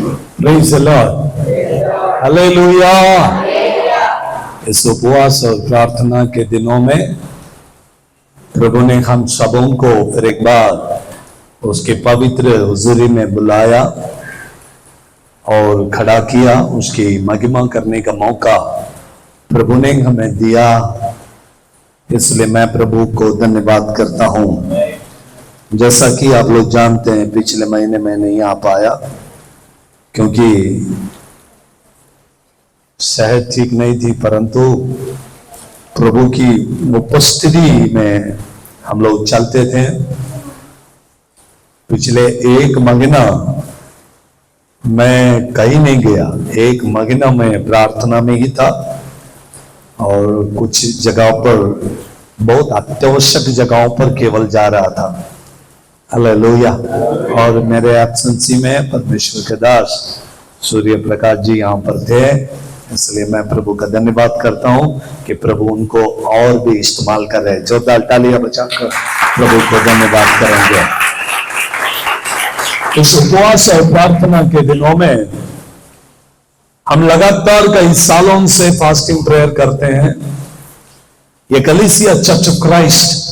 Praise the lord, hallelujah. इस उपवास और प्रार्थना के दिनों में प्रभु ने हम सबों को फिर एक बार उसके पवित्र हुजूरी में बुलाया और खड़ा किया। उसकी महिमा करने का मौका प्रभु ने हमें दिया, इसलिए मैं प्रभु को धन्यवाद करता हूं। जैसा कि आप लोग जानते हैं, पिछले महीने मैं नहीं आ पाया क्योंकि सेहत ठीक नहीं थी, परंतु प्रभु की उपस्थिति में हम लोग चलते थे। पिछले एक महीना मैं कहीं नहीं गया, एक महीना मैं प्रार्थना में ही था और कुछ जगहों पर, बहुत अत्यावश्यक जगहों पर केवल जा रहा था। हालेलुया। और मेरे एब्सेंसी में परमेश्वर के दास सूर्य प्रकाश जी यहाँ पर थे, इसलिए मैं प्रभु का धन्यवाद करता हूँ कि प्रभु उनको और भी इस्तेमाल कर रहे हैं। जोरदार तालियां बजाकर प्रभु को धन्यवाद करेंगे। इस उपवास और प्रार्थना के दिनों में हम लगातार कई सालों से फास्टिंग प्रेयर करते हैं। ये कलीसिया चर्च ऑफ क्राइस्ट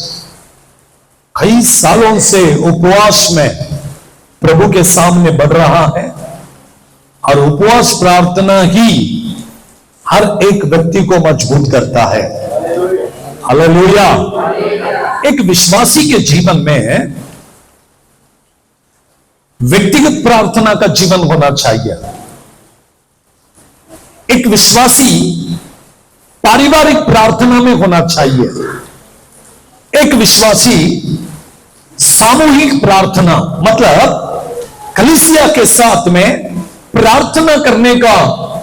कई सालों से उपवास में प्रभु के सामने बढ़ रहा है और उपवास प्रार्थना ही हर एक व्यक्ति को मजबूत करता है। हालेलुया। एक विश्वासी के जीवन में व्यक्तिगत प्रार्थना का जीवन होना चाहिए। एक विश्वासी पारिवारिक प्रार्थना में होना चाहिए। एक विश्वासी सामूहिक प्रार्थना, मतलब कलीसिया के साथ में प्रार्थना करने का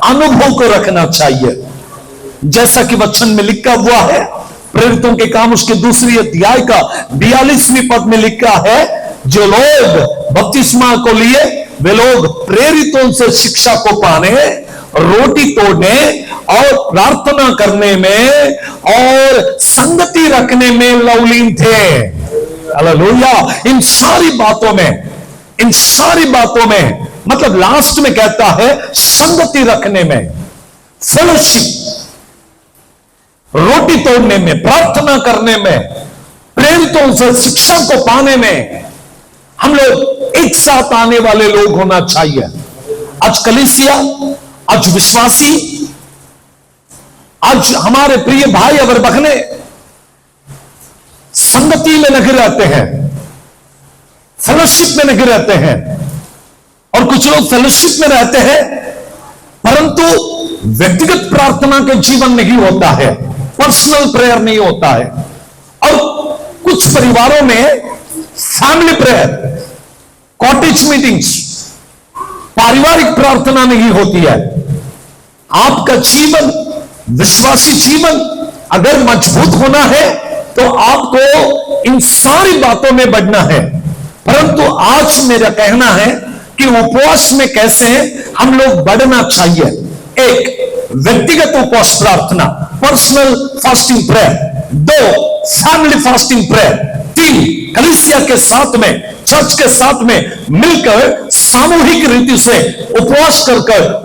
अनुभव को रखना चाहिए। जैसा कि वचन में लिखा हुआ है, प्रेरितों के काम उसके दूसरी अध्याय का 42वें पद में लिखा है, जो लोग बपतिस्मा को लिए वे लोग प्रेरितों से शिक्षा को पाने, रोटी तोड़ने और प्रार्थना करने में और संगति रखने में लवलीन थे। हालेलुया। इन सारी बातों में मतलब लास्ट में कहता है संगति रखने में, फेलोशिप, रोटी तोड़ने में, प्रार्थना करने में, प्रेरितों से शिक्षा को पाने में हम लोग एक साथ आने वाले लोग होना चाहिए। आज कलीसिया, आज विश्वासी, आज हमारे प्रिय भाई और बहने संगति में नहीं रहते हैं, फेलोशिप में नहीं रहते हैं। और कुछ लोग फेलोशिप में रहते हैं परंतु व्यक्तिगत प्रार्थना के जीवन नहीं होता है, पर्सनल प्रेयर नहीं होता है। और कुछ परिवारों में फैमिली प्रेयर, कॉटेज मीटिंग्स, पारिवारिक प्रार्थना नहीं होती है। आपका जीवन, विश्वासी जीवन अगर मजबूत होना है तो आपको इन सारी बातों में बढ़ना है। परंतु आज मेरा कहना है कि उपवास में कैसे हम लोग बढ़ना चाहिए। एक, व्यक्तिगत उपवास प्रार्थना, पर्सनल फास्टिंग प्रेयर। दो, फैमिली फास्टिंग प्रेयर। तीन, कलीसिया के साथ में, चर्च के साथ में मिलकर सामूहिक रीति से उपवास कर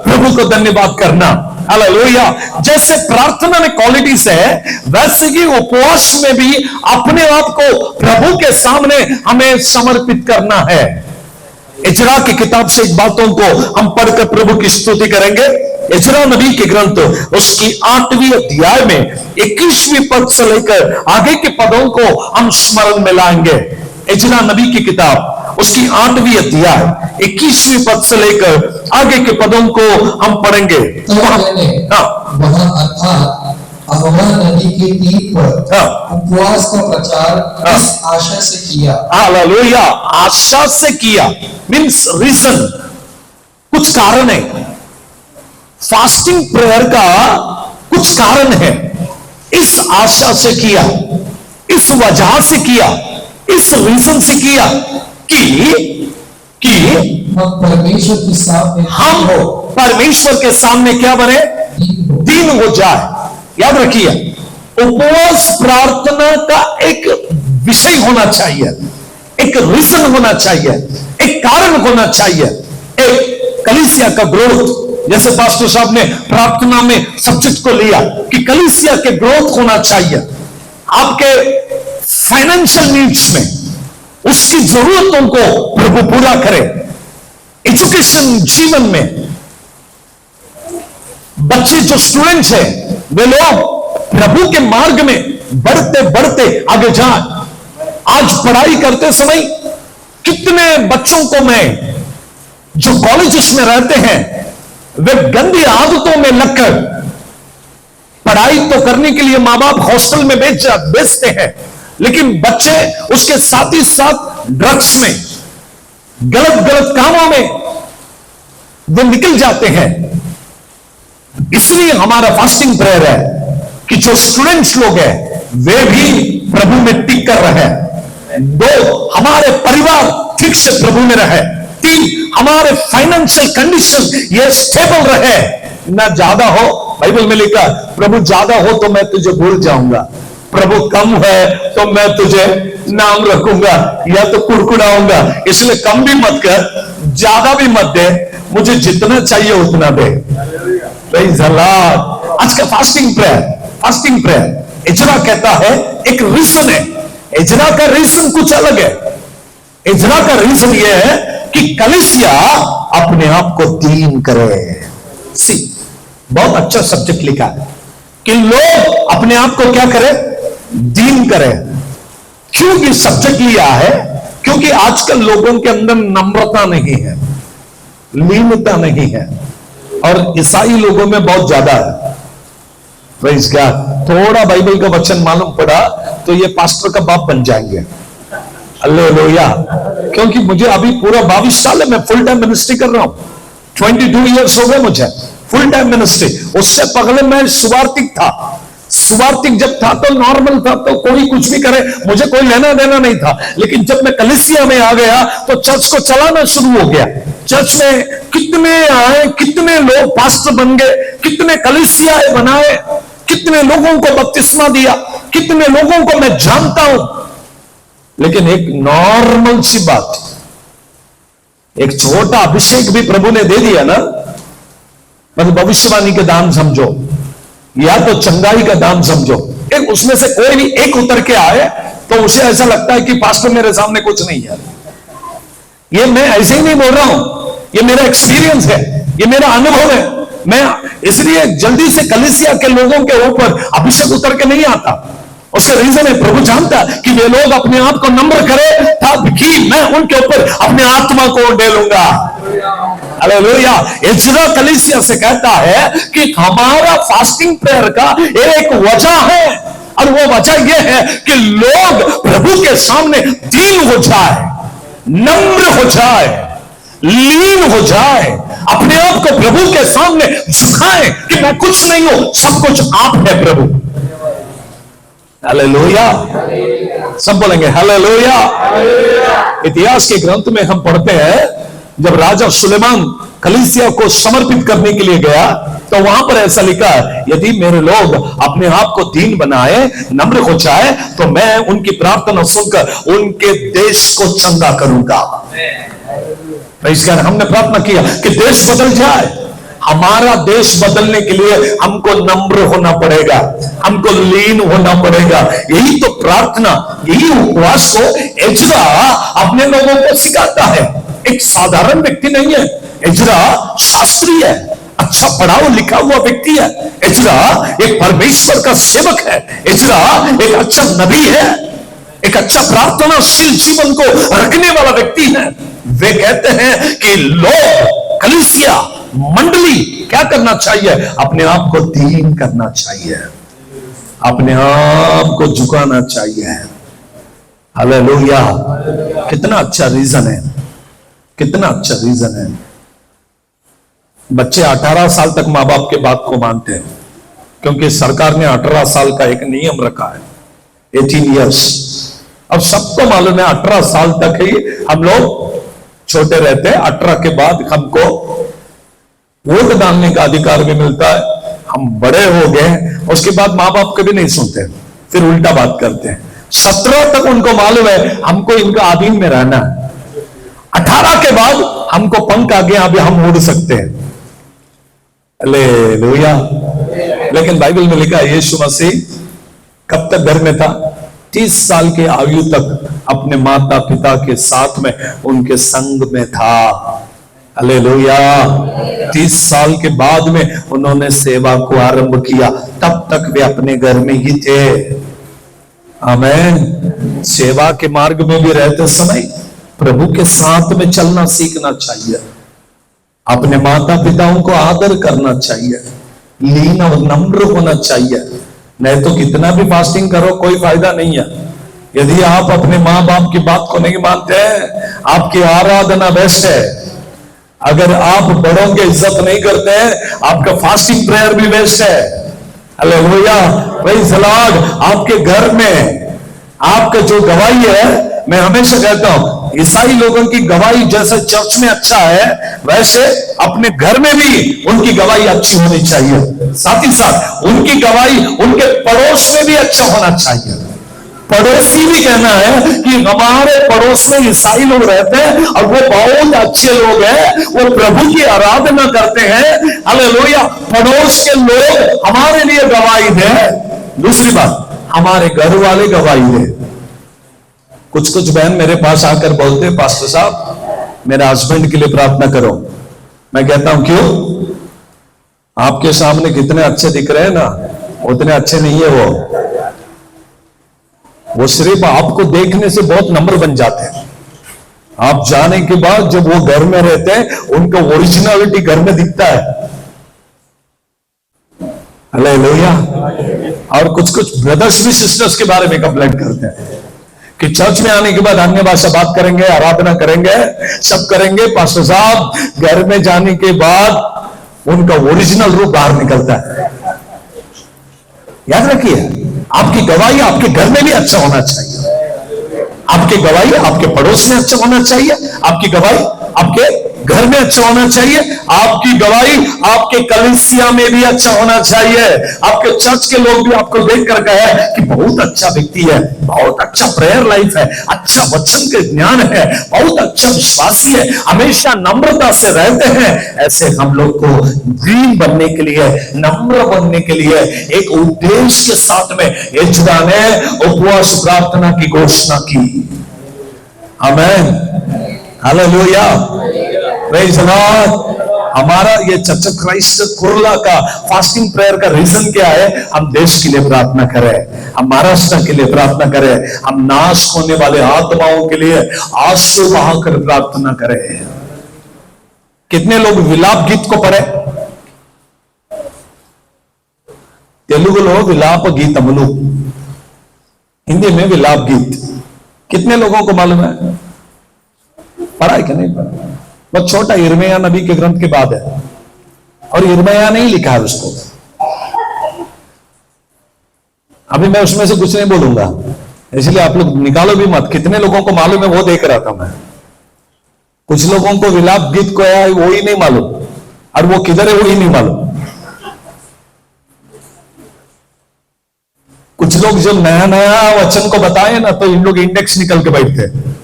प्रभु को धन्यवाद करना। हालेलुया। जैसे प्रार्थना में क्वालिटीज है, वैसे ही उपवास में भी अपने आप को प्रभु के सामने हमें समर्पित करना है। इजरा की किताब से एक बातों को हम पढ़कर प्रभु की स्तुति करेंगे। इजरा नबी के ग्रंथ उसकी 8वीं अध्याय में 21वीं पद से लेकर आगे के पदों को हम स्मरण में लाएंगे। इजरा नबी की किताब उसकी 8वीं अध्याय 21वीं पद से लेकर आगे के पदों को हम पढ़ेंगे। वहां अर्थात अहवा नदी के तीर पर उपवास का प्रचार इस आशा से किया। हालेलुया। आशा से किया मीन्स रीजन, कुछ कारण है। फास्टिंग प्रेयर का कुछ कारण है। इस आशा से किया, इस वजह से किया, इस रीजन से किया कि हम परमेश्वर के सामने, हम परमेश्वर के सामने क्या बने? दीन हो जाए। याद रखिए, उपवास प्रार्थना का एक विषय होना चाहिए, एक रीजन होना चाहिए, एक कारण होना चाहिए। एक कलीसिया का ग्रोथ, जैसे पास्टर साहब ने प्रार्थना में सब्जेक्ट को लिया कि कलीसिया के ग्रोथ होना चाहिए, आपके फाइनेंशियल नीड्स में उसकी जरूरतों को प्रभु पूरा करे। एजुकेशन जीवन में बच्चे जो स्टूडेंट्स हैं वे लोग प्रभु के मार्ग में बढ़ते बढ़ते आगे जाएं। आज पढ़ाई करते समय कितने बच्चों को मैं जो कॉलेजेस में रहते हैं वे गंदी आदतों में लगकर, पढ़ाई तो करने के लिए मां बाप हॉस्टल में भेजते हैं, लेकिन बच्चे उसके साथ ही साथ ड्रग्स में, गलत गलत कामों में वो निकल जाते हैं। इसलिए हमारा फास्टिंग प्रेयर है कि जो स्टूडेंट्स लोग हैं वे भी प्रभु में टिक कर रहे हैं। 2, हमारे परिवार ठीक से प्रभु में रहे। 3, हमारे फाइनेंशियल कंडीशन ये स्टेबल रहे, ना ज्यादा हो। बाइबल में लिखा प्रभु ज्यादा हो तो मैं तुझे भूल जाऊंगा, प्रभु कम है तो मैं तुझे नाम रखूंगा या तो कुड़कुड़ाऊंगा। इसलिए कम भी मत कर, ज्यादा भी मत दे, मुझे जितना चाहिए उतना दे। Praise the Lord. आज का फास्टिंग प्रेयर इजरा कहता है, एक रीजन है। इजरा का रीजन कुछ अलग है। इजरा का रीजन यह है कि कलीसिया अपने आप को दीन करे। सी, बहुत अच्छा सब्जेक्ट लिखा है कि लोग अपने आप को क्या करें, दीन करें। क्यों ये सब्जेक्ट लिया है? क्योंकि आजकल लोगों के अंदर नम्रता नहीं है, लीनता नहीं है, और ईसाई लोगों में बहुत ज्यादा है। Praise God. थोड़ा बाइबल का वचन मालूम पड़ा तो ये पास्टर का बाप बन जाएंगे। हालेलुया। क्योंकि मुझे अभी पूरा 22 साल है, मैं फुल टाइम मिनिस्ट्री कर रहा हूं। 22 ईयर्स हो गए मुझे फुल टाइम मिनिस्ट्री। उससे पहले मैं सुवार्तिक था। सुवार्तिक जब था तो नॉर्मल था, तो कोई कुछ भी करे, मुझे कोई लेना देना नहीं था। लेकिन जब मैं कलीसिया में आ गया तो चर्च को चलाना शुरू हो गया। चर्च में कितने आए, कितने लोग पास्टर बन गए, कितने कलीसिया बनाए, कितने लोगों को बपतिस्मा दिया, कितने लोगों को मैं जानता हूं। लेकिन एक नॉर्मल सी बात, एक छोटा अभिषेक भी प्रभु ने दे दिया ना, मतलब भविष्यवाणी के दान समझो या तो चंगाई का दान समझो, एक उसमें से कोई भी एक उतर के आए तो उसे ऐसा लगता है कि पास्टर मेरे सामने कुछ नहीं है। ये मैं ऐसे ही नहीं बोल रहा हूं, ये मेरा एक्सपीरियंस है, ये मेरा अनुभव है। मैं इसलिए जल्दी से कलीसिया के लोगों के ऊपर अभिषेक उतर के नहीं आता। उसका रीजन है, प्रभु जानता है कि वे लोग अपने आप को नम्र करें तब कि मैं उनके ऊपर अपने आत्मा को डालूंगा। हालेलुया। इजरा कलीसिया से कहता है कि हमारा फास्टिंग प्रेयर का एक वजह है, और वो वजह यह है कि लोग प्रभु के सामने दीन हो जाए, नम्र हो जाए, लीन हो जाए, अपने आप को प्रभु के सामने झुकाए कि मैं कुछ नहीं हूं, सब कुछ आप है प्रभु। हालेलुया। सब बोलेंगे हालेलुया। इतिहास के ग्रंथ में हम पढ़ते हैं, जब राजा सुलेमान कलीसिया को समर्पित करने के लिए गया तो वहां पर ऐसा लिखा है, यदि मेरे लोग अपने आप को दीन बनाए, नम्र हो जाए, तो मैं उनकी प्रार्थना सुनकर उनके देश को चंगा करूंगा। हमने प्रार्थना किया कि देश बदल जाए। हमारा देश बदलने के लिए हमको नम्र होना पड़ेगा, हमको लीन होना पड़ेगा। यही तो प्रार्थना, यही उपवास को इजरा अपने लोगों को सिखाता है। एक साधारण व्यक्ति नहीं है इजरा, शास्त्री है, अच्छा पढ़ा लिखा हुआ व्यक्ति है। इजरा एक परमेश्वर का सेवक है। इजरा एक अच्छा नबी है, एक अच्छा प्रार्थनाशील जीवन को रखने वाला व्यक्ति है। वे कहते हैं कि लोग, कलीसिया, मंडली क्या करना चाहिए? अपने आप को दीन करना चाहिए, अपने आप को झुकाना चाहिए। हालेलुया। कितना अच्छा रीजन है, कितना अच्छा रीजन है। बच्चे 18 साल तक मां बाप के बात को मानते हैं, क्योंकि सरकार ने 18 साल का एक नियम रखा है, 18 इयर्स। अब सबको मालूम है 18 साल तक ही हम लोग छोटे रहते हैं। 18 के बाद हमको वोट डालने का अधिकार भी मिलता है। हम बड़े हो गए, उसके बाद मां बाप कभी नहीं सुनते, फिर उल्टा बात करते हैं। 17 तक उनको मालूम है हमको इनका अधीन में रहना है। 18 के बाद हमको पंख आ गया, अभी हम उड़ सकते हैं। हालेलुया। लेकिन बाइबल में लिखा है यीशु मसीह कब तक घर में था? 30 साल की आयु तक अपने माता पिता के साथ में उनके संग में था। हालेलुया। 30 साल के बाद में उन्होंने सेवा को आरंभ किया, तब तक वे अपने घर में ही थे। आमीन। सेवा के मार्ग में भी रहते समय प्रभु के साथ में चलना सीखना चाहिए। अपने माता पिताओं को आदर करना चाहिए, लीन और नम्र होना चाहिए। नहीं तो कितना भी फास्टिंग करो कोई फायदा नहीं है। यदि आप अपने माँ बाप की बात को नहीं मानते हैं, आपकी आराधना वेस्ट है। अगर आप बड़ों की इज्जत नहीं करते हैं, आपका फास्टिंग प्रेयर भी वेस्ट है। Hallelujah, praise the Lord. आपके घर में आपका जो गवाही है, मैं हमेशा कहता हूं ईसाई लोगों की गवाही जैसे चर्च में अच्छा है, वैसे अपने घर में भी उनकी गवाही अच्छी होनी चाहिए। साथ ही साथ उनकी गवाही उनके पड़ोस में भी अच्छा होना चाहिए। पड़ोसी भी कहना है कि हमारे पड़ोस में ईसाई लोग रहते हैं और वो बहुत अच्छे लोग हैं, वो प्रभु की आराधना करते हैं। हालेलुया। पड़ोस के लोग हमारे लिए गवाही दें। दूसरी बात, हमारे घर वाले गवाही दें। कुछ बहन मेरे पास आकर बोलते हैं, पास्टर साहब मेरे हस्बैंड के लिए प्रार्थना करो। मैं कहता हूं क्यों? आपके सामने कितने अच्छे दिख रहे हैं ना, उतने अच्छे नहीं है वो सिर्फ आपको देखने से बहुत नंबर बन जाते हैं। आप जाने के बाद जब वो घर में रहते हैं, उनका ओरिजिनलिटी घर में दिखता है। हालेलुया। और कुछ ब्रदर्स भी सिस्टर्स के बारे में कंप्लेंट करते हैं कि चर्च में आने के बाद अन्य भाषा बात करेंगे, आराधना करेंगे, सब करेंगे, पास्टर साहब घर में जाने के बाद उनका ओरिजिनल रूप बाहर निकलता है। याद रखिए, आपकी गवाही आपके घर में भी अच्छा होना चाहिए, आपकी गवाही आपके पड़ोस में अच्छा होना चाहिए, आपकी गवाही आपके घर में अच्छा होना चाहिए, आपकी गवाही आपके कलीसिया में भी अच्छा होना चाहिए। आपके चर्च के लोग भी आपको देखकर कहे कि बहुत अच्छा व्यक्ति है, बहुत अच्छा प्रेयर लाइफ है, अच्छा वचन के ज्ञान है, बहुत अच्छा विश्वासी है, हमेशा नम्रता से रहते हैं। ऐसे हम लोग को दीन बनने के लिए, नम्र बनने के लिए एक उद्देश्य के साथ में यहोशुआ ने उपवास प्रार्थना की घोषणा की। आमीन। Hallelujah, praise the Lord. हमारा ये चर्च ऑफ क्राइस्ट कुर्ला का फास्टिंग प्रेयर का रीजन क्या है? हम देश के लिए प्रार्थना करें, हम महाराष्ट्र के लिए प्रार्थना करें, हम नाश होने वाले आत्माओं के लिए आंसू बहाकर प्रार्थना करें। कितने लोग विलाप गीत को पढ़े? तेलुगुलो विलाप गीतमुलु, हिंदी में विलाप गीत। कितने लोगों को मालूम है? पढ़ा है कि नहीं पढ़ा? बहुत छोटा, यिर्मयाह नबी के ग्रंथ के बाद है, और यिर्मयाह नहीं लिखा है उसको। अभी मैं उसमें से कुछ नहीं बोलूंगा, इसलिए आप लोग निकालो भी मत। कितने लोगों को मालूम है वो देख रहा था मैं। कुछ लोगों को विलाप गीत को है वो ही नहीं मालूम, और वो किधर है वो ही नहीं मालूम। कुछ लोग जब नया नया वचन को बताए ना, तो इन लोग इंडेक्स निकल के बैठते हैं।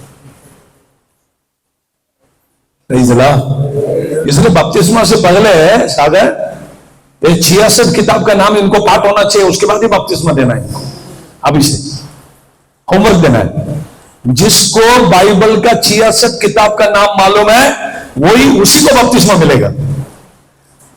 इसलिए बपतिस्मा से पहले सागर 66 किताब का नाम इनको पाठ होना चाहिए, उसके बाद ही बपतिस्मा देना है इनको। अभी से होमवर्क देना है। जिसको बाइबल का 66 किताब का नाम मालूम है, वही उसी को बपतिस्मा मिलेगा।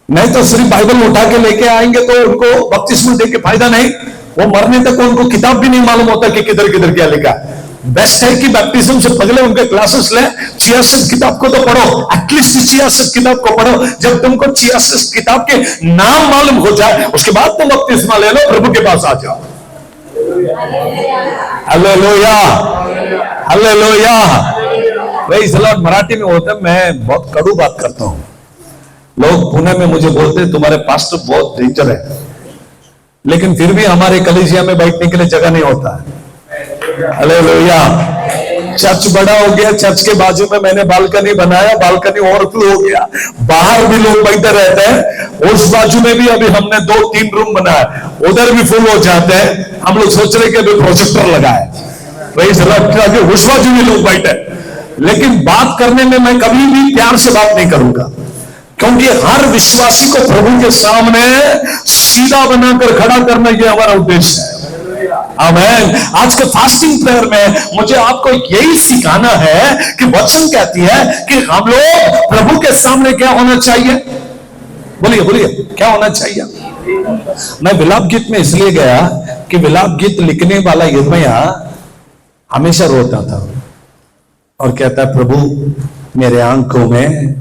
नहीं तो सिर्फ बाइबल उठा के लेके आएंगे तो उनको बपतिस्मा दे के फायदा नहीं। वो मरने तक उनको किताब भी नहीं मालूम होता कि किधर किधर क्या लिखा है। बेस्ट है कि बैप्टिज्म से पहले उनके क्लासेस ले, 66 किताब को तो पढ़ो, एटलीस्ट 66 किताब को पढ़ो। जब तुमको 66 किताब के नाम मालूम हो जाए, उसके बाद तुम बपतिस्मा ले लो, प्रभु के पास आ जाओ। Hallelujah, hallelujah, praise the Lord. Marathi में होता है, मैं बहुत कड़ू बात करता हूं। लोग पुणे में मुझे बोलते हैं तुम्हारे पास्टर बहुत डेंजर है, लेकिन फिर भी हमारे कलीसिया में बैठने के लिए जगह नहीं होता है। हालेलुया। चर्च बड़ा हो गया, चर्च के बाजू में मैंने बालकनी बनाया, बालकनी ओवरफ्लो हो गया, बाहर भी लोग बैठे रहते हैं। उस बाजू में भी अभी हमने 2-3 रूम बनाया, उधर भी फुल हो जाते हैं। हम लोग सोच रहे कि अभी प्रोजेक्टर लगाए, प्रेज़ द लॉर्ड, उस बाजू भी लोग बैठे। लेकिन बात करने में मैं कभी भी प्यार से बात नहीं करूंगा, क्योंकि हर विश्वासी को प्रभु के सामने सीधा बनाकर खड़ा करना यह हमारा उद्देश्य है। आमीन। आज के फास्टिंग प्रेयर में मुझे आपको यही सिखाना है कि वचन कहती है कि हम लोग प्रभु के सामने क्या होना चाहिए। बोलिए बोलिए, क्या होना चाहिए। मैं विलाप गीत में इसलिए गया कि विलाप गीत लिखने वाला यिर्मयाह हमेशा रोता था और कहता है, प्रभु मेरे आंखों में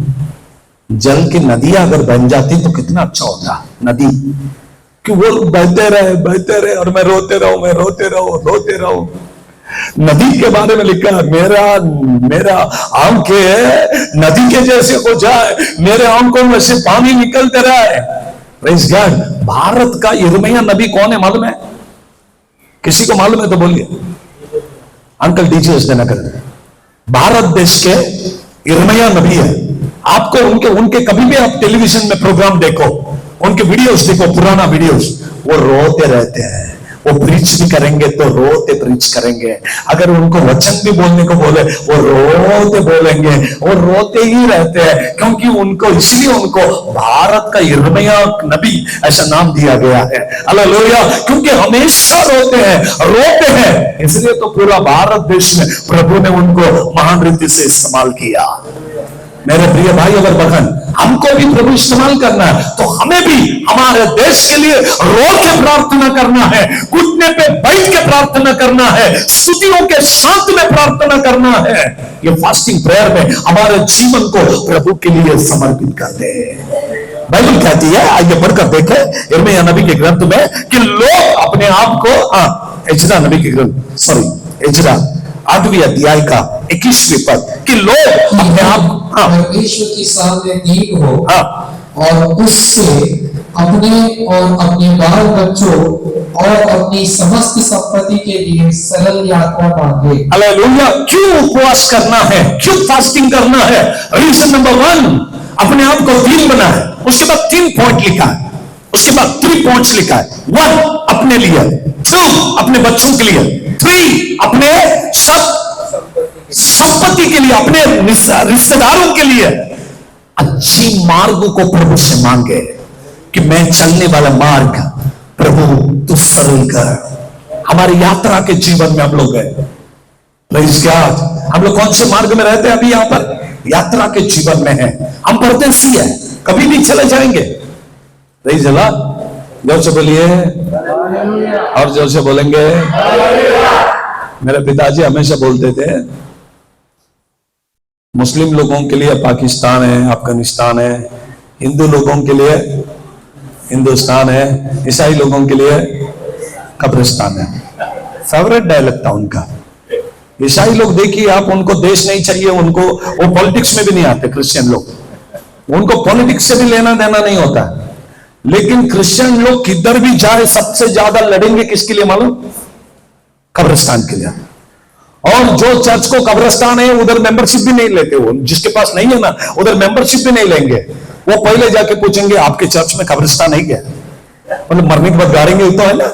जल की नदियां अगर बन जाती तो कितना अच्छा होता। नदी कि वो बहते रहे और मैं रोते रहूं। नदी के बारे में लिखा है, मेरा आंखें नदी के जैसे हो जाए, मेरे आंखों में से पानी निकलते रहे। Praise God. भारत का यिर्मयाह नबी कौन है मालूम है? किसी को मालूम है तो बोलिए। अंकल डीजे उस देना कर। भारत देश के यिर्मयाह नबी है। आपको उनके कभी भी आप टेलीविजन में प्रोग्राम देखो, उनके वीडियोस देखो, पुराना वीडियोस, वो रोते रहते हैं। वो प्रीच भी करेंगे तो रोते प्रीच करेंगे। अगर उनको वचन भी बोलने को बोले वो रोते बोलेंगे, वो रोते ही रहते हैं, क्योंकि उनको इसलिए उनको भारत का यिर्मयाह नबी ऐसा नाम दिया गया है। हालेलुया। क्योंकि हमेशा रोते हैं, इसलिए तो पूरा भारत देश में प्रभु ने उनको महान रीति से इस्तेमाल किया। मेरे प्रिय भाई और बहन, हमको भी प्रभु इस्तेमाल करना है तो हमें भी हमारे देश के लिए रो के प्रार्थना करना है, घुटने पे बैठ के प्रार्थना करना है, स्तुतियों के साथ में प्रार्थना करना है। ये फास्टिंग प्रेयर में हमारे जीवन को प्रभु के लिए समर्पित करते हैं। बाइबल कहती है, आइए पढ़कर देखें यिर्मयाह नबी के ग्रंथ में कि लोग अपने आप को एजरा नबी के ग्रंथ एजरा 8वीं अध्याय का 21वें पद कि लोग अपने आप परमेश्वर के सामने दीन हो और उससे अपने और अपने बाल बच्चों और अपनी समस्त संपत्ति के लिए सरल यात्रा मांगे। हालेलुया। क्यों उपवास करना है, क्यों फास्टिंग करना है? रीजन नंबर 1, अपने आप को दीन बना है। उसके बाद 3 पॉइंट लिखा है, उसके बाद 3 पॉइंट्स लिखा है। 1 अपने लिए, 2 अपने बच्चों के लिए, 3 अपने सब संपत्ति के लिए, अपने रिश्तेदारों के लिए। अच्छी मार्ग को प्रभु से मांगे कि मैं चलने वाला मार्ग प्रभु तू सरल कर। हमारी यात्रा के जीवन में हम लोग गए, प्रेज़ गॉड। हम लोग कौन से मार्ग में रहते हैं अभी? यहां पर यात्रा के जीवन में है। हम परदेसी है, कभी भी चले जाएंगे। Praise God. जोर से बोलिए और जोर से बोलेंगे। मेरे पिताजी हमेशा बोलते थे, मुस्लिम लोगों के लिए पाकिस्तान है, अफगानिस्तान है, हिंदू लोगों के लिए हिंदुस्तान है, ईसाई लोगों के लिए कब्रिस्तान है। फेवरेट डायलेक्ट था उनका। ईसाई लोग देखिए आप, उनको देश नहीं चाहिए, उनको वो पॉलिटिक्स में भी नहीं आते। क्रिश्चियन लोग, उनको पॉलिटिक्स से भी लेना देना नहीं होता। लेकिन क्रिश्चियन लोग किधर भी जाए सबसे ज्यादा लड़ेंगे किसके लिए मालूम? कब्रिस्तान के लिए। और जो चर्च को कब्रिस्तान है उधर मेंबरशिप भी नहीं लेते। वो जिसके पास नहीं है ना उधर मेंबरशिप भी नहीं लेंगे। वो पहले जाके पूछेंगे आपके चर्च में कब्रिस्तान है क्या? मतलब मरने के बाद गाड़ेंगे तो है ना।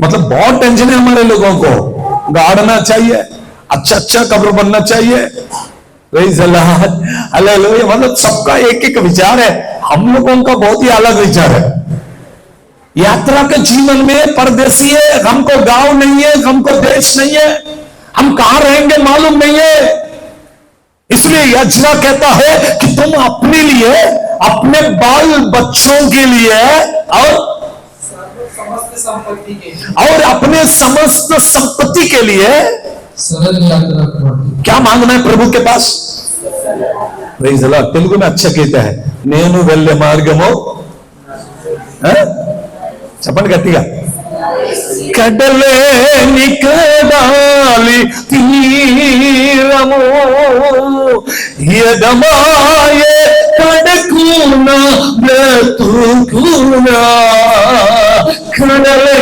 मतलब बहुत टेंशन है हमारे लोगों को। गाड़ना चाहिए, अच्छा कब्र बनना चाहिए। हालेलुया। मतलब सबका एक एक विचार है, हम लोगों का बहुत ही अलग विचार है। यात्रा के जीवन में परदेसी है, हमको गांव नहीं है, हमको देश नहीं है, हम कहां रहेंगे मालूम नहीं है। इसलिए यज्ञा कहता है कि तुम अपने लिए, अपने बाल बच्चों के लिए और समस्त संपत्ति के लिए और अपने समस्त संपत्ति के लिए सरल यात्रा मांगे। क्या मांगना है प्रभु के पास? Praise the Lord. तेलुगु में अच्छा कहता है, नेनु वेल्ले मार्गमो చెప్పండి గట్టిగా కడలే నికడాలి తీరము యదమాయే కడకునా బ్రతుకునా కడలే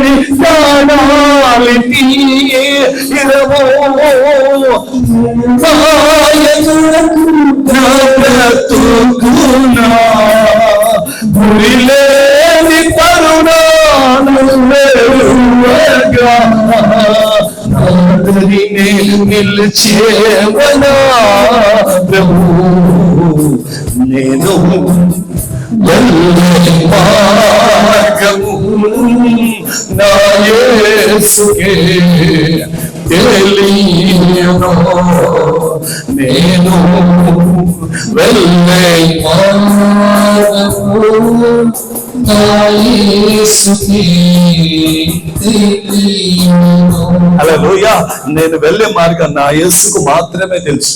నికడాలి తీరము మాయ కడకునా బ్రతుకునా భూమిలే मिल చేవనా ప్రభు నేను వెళ్ళే మార్గము నా యేసుకే తెలియను నేను వెళ్ళే మార్గము నా యేసుకే తెలియను. హల్లెలూయా. నేను వెళ్ళే మార్గం నా యేసుకు మాత్రమే తెలుసు.